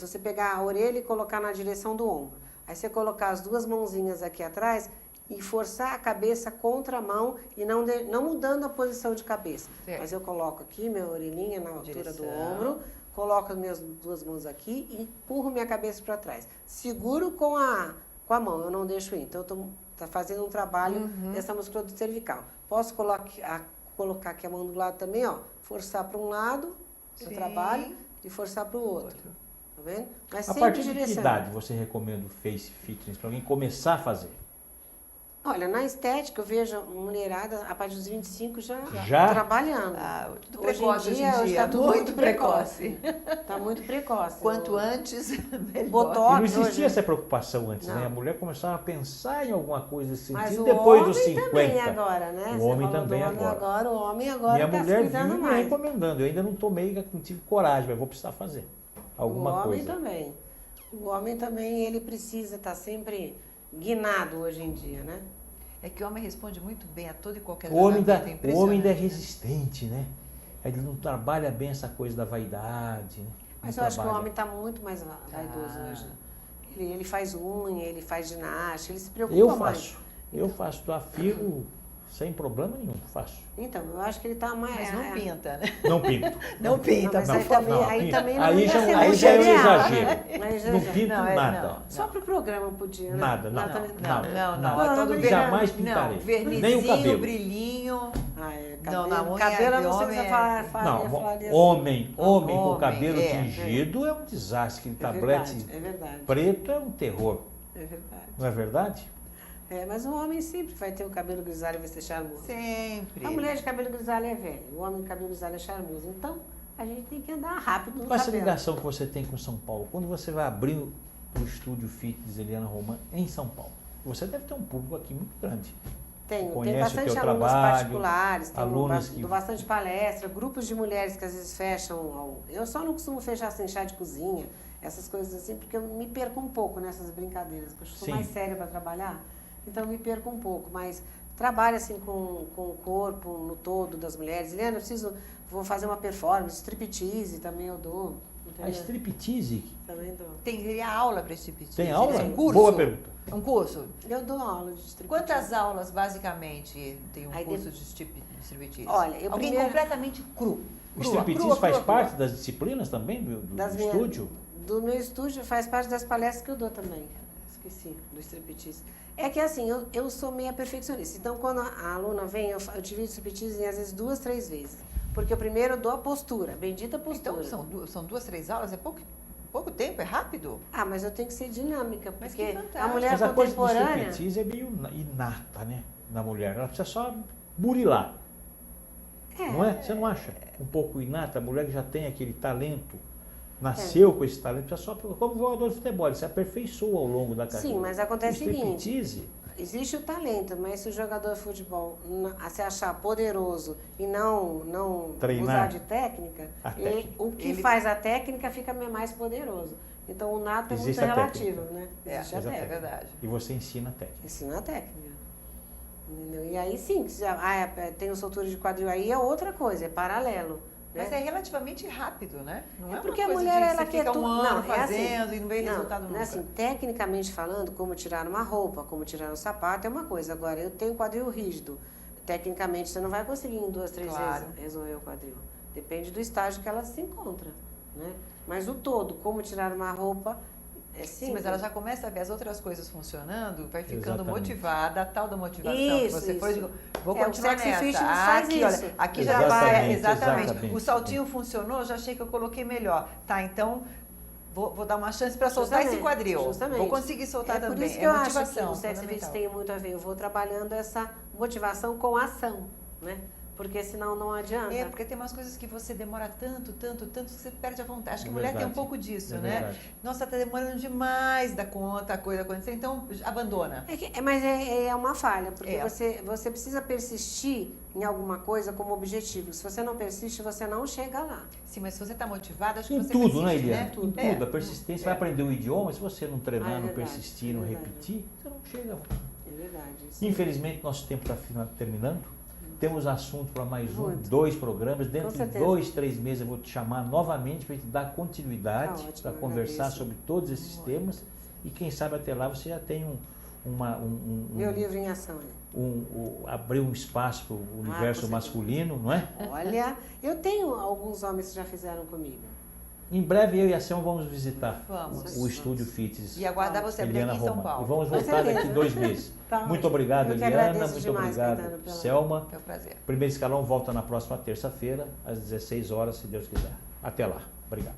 você pegar a orelha e colocar na direção do ombro, aí você colocar as duas mãozinhas aqui atrás e forçar a cabeça contra a mão e não mudando a posição de cabeça. Certo. Mas eu coloco aqui minha orelhinha na altura do Direção. ombro, coloco as minhas duas mãos aqui e empurro minha cabeça para trás. Seguro com a mão, eu não deixo ir. Então, eu estou fazendo um trabalho dessa musculatura cervical. Posso colocar aqui a mão do lado também, ó, forçar para um lado, eu Sim. trabalho, e forçar para o outro. Tá vendo? Mas A sempre partir de que direção. idade você recomenda o Face Fitness para alguém começar a fazer? Olha, na estética eu vejo a mulherada a partir dos 25 Já? trabalhando. Tudo Hoje precoce em hoje dia, em dia, tá tudo muito precoce. Está muito precoce. Quanto antes, melhor. Botox. E não existia hoje- essa preocupação antes, Não. né? A mulher começava a pensar em alguma coisa nesse Mas sentido o depois homem dos 50. também agora, né? O Você homem falou também do homem agora. O homem agora Minha está se mulher cuidando vive me mais. recomendando. Eu ainda não tive coragem, mas vou precisar fazer alguma o homem coisa. também. O homem também, ele precisa estar sempre guinado hoje em dia, né? É que o homem responde muito bem a todo e qualquer O homem ainda julgamento, é impressionante, né? resistente, né? Ele não trabalha bem essa coisa da vaidade, né? Mas Não eu acho que o trabalha. homem está muito mais vaidoso hoje. Ele faz unha, ele faz ginástica, ele se preocupa Eu mais. faço, afirmo sem problema nenhum, faço. Então, eu acho que ele está mais... Mas não pinta, né? Não pinto. Não pinta, mas por aí favor. também, aí também não aí ia já, ser aí muito já é um ideal, exagero. né? Mas já- Não já- pinto Não, nada. não. Só pro programa podia, né? Nada, não. também- Não, é todo Jamais pintarei. Não, Nem o vernizinho, cabelo. brilhinho. Ah, é, Não, na unha cabelo eu de não sei homem se é- eu falaria Não, assim. homem com Homem, cabelo é. tingido é um desastre. Aquele É tablete verdade, é verdade. preto é um terror. É verdade. Não é verdade? Mas o homem sempre vai ter o cabelo grisalho e vai ser charmoso. Sempre. A mulher de cabelo grisalho é velha, o homem de cabelo grisalho é charmoso. Então, a gente tem que andar rápido no Com essa cabelo. ligação que você tem com São Paulo, quando você vai abrir o estúdio Fitness Eliana Roman em São Paulo, você deve ter um público aqui muito grande. Tem Conhece o bastante teu alunos trabalho, particulares, alunos que... dou bastante palestra, grupos de mulheres que às vezes fecham. Eu só não costumo fechar assim, chá de cozinha, essas coisas assim, porque eu me perco um pouco nessas brincadeiras, porque eu sou Sim. mais séria para trabalhar, então eu me perco um pouco, mas trabalho assim com o corpo no todo das mulheres. Eliana, vou fazer uma performance, striptease também eu dou. A striptease Também dou. Teria aula para esse tipo de tem aula? É um curso? Boa pergunta. É um curso? Eu dou aula de striptease. Quantas aulas, basicamente, tem um Aí curso de striptease? Olha, eu Alguém primeiro- completamente cru. O striptease faz parte das disciplinas também do Das minhas- estúdio? Do meu estúdio, faz parte das palestras que eu dou também. Esqueci do striptease. É que assim, eu sou meio perfeccionista. Então, quando a aluna vem, eu divido o striptease em às vezes 2, 3 vezes. Porque eu primeiro dou a postura, bendita postura. Então, são 2, 3 aulas? É pouco tempo? É rápido? Mas eu tenho que ser dinâmica, Mas porque que fantástico. a mulher Mas a coisa do contemporânea... striptease é meio inata, né? Na mulher. Ela precisa só burilar. Não é? Você não acha? Um pouco inata, a mulher que já tem aquele talento, nasceu com esse talento, precisa só, como jogador de futebol, ele se aperfeiçoa ao longo da carreira. Sim, mas acontece o seguinte, striptease, existe o talento, mas se o jogador de futebol se achar poderoso e não Treinar usar de técnica, a técnica. o que faz a técnica fica mais poderoso. Então o nato é muito Existe a relativo, né? É, Existe a exatamente. É técnica. verdade. e você ensina a técnica. Ensina a técnica. Entendeu? E aí sim, tem o soltura de quadril aí, é outra coisa, é paralelo. Mas né? é relativamente rápido, né? Não é, Porque uma a coisa mulher, de que ela você quer fica tudo. um ano Não, é assim. fazendo e não vê resultado Não nunca. é assim, tecnicamente falando, como tirar uma roupa, como tirar um sapato é uma coisa. Agora, eu tenho quadril rígido. Tecnicamente, você não vai conseguir em 2, 3 Claro. vezes resolver o quadril. Depende do estágio que ela se encontra, né? Mas o todo, como tirar uma roupa, é simples. Sim, mas ela já começa a ver as outras coisas funcionando, vai ficando Exatamente. motivada, a tal da motivação que Isso, você foi, isso. digo, vou O continuar Sexy nessa. Fitness faz aqui, isso. olha, aqui já vai, Exatamente, exatamente. exatamente. O saltinho funcionou, já achei que eu coloquei melhor. Tá, então vou dar uma chance para soltar esse Justamente, quadril. justamente. Vou conseguir soltar Por também. isso que É eu acho que motivação. o Sexy Fitness fundamental. tem muito a ver. Eu vou trabalhando essa motivação com ação, né? Porque senão não adianta. É, porque tem umas coisas que você demora tanto, que você perde a vontade. Acho que É a mulher tem um verdade. pouco disso, É né? verdade. Nossa, tá demorando demais da conta, a coisa acontecer, então abandona. Mas é uma falha, porque É. você precisa persistir em alguma coisa como objetivo. Se você não persiste, você não chega lá. Sim, mas se você está motivada, acho que Em você tudo, né, persiste, Eliana? né? Em tudo. A persistência, É. vai aprender o idioma, se você não treinar, É não verdade, persistir, não é verdade. repetir, você não chega. É verdade. Isso. Infelizmente, nosso tempo está terminando. Temos assunto para mais Muito. 2 programas. Dentro de certeza. 2, 3 meses eu vou te chamar novamente para te dar continuidade, Tá ótimo, para eu conversar agradeço. sobre todos esses temas. E quem sabe até lá você já tem Meu livro em ação. Né? abrir um espaço para o universo com certeza. masculino, não é? Olha, eu tenho alguns homens que já fizeram comigo. Em breve eu e a Selma vamos visitar Vamos. o Estúdio Fitness. E aguardar você abrir Eliana aqui em São Roman. E Paulo. vamos Com voltar daqui certeza. 2 meses. Tá Muito ótimo. obrigado, Eu que Eliana. agradeço Muito demais, obrigado, Caetano, pela- Selma. É um prazer. Primeiro Escalão volta na próxima terça-feira, às 16 horas, se Deus quiser. Até lá. Obrigado.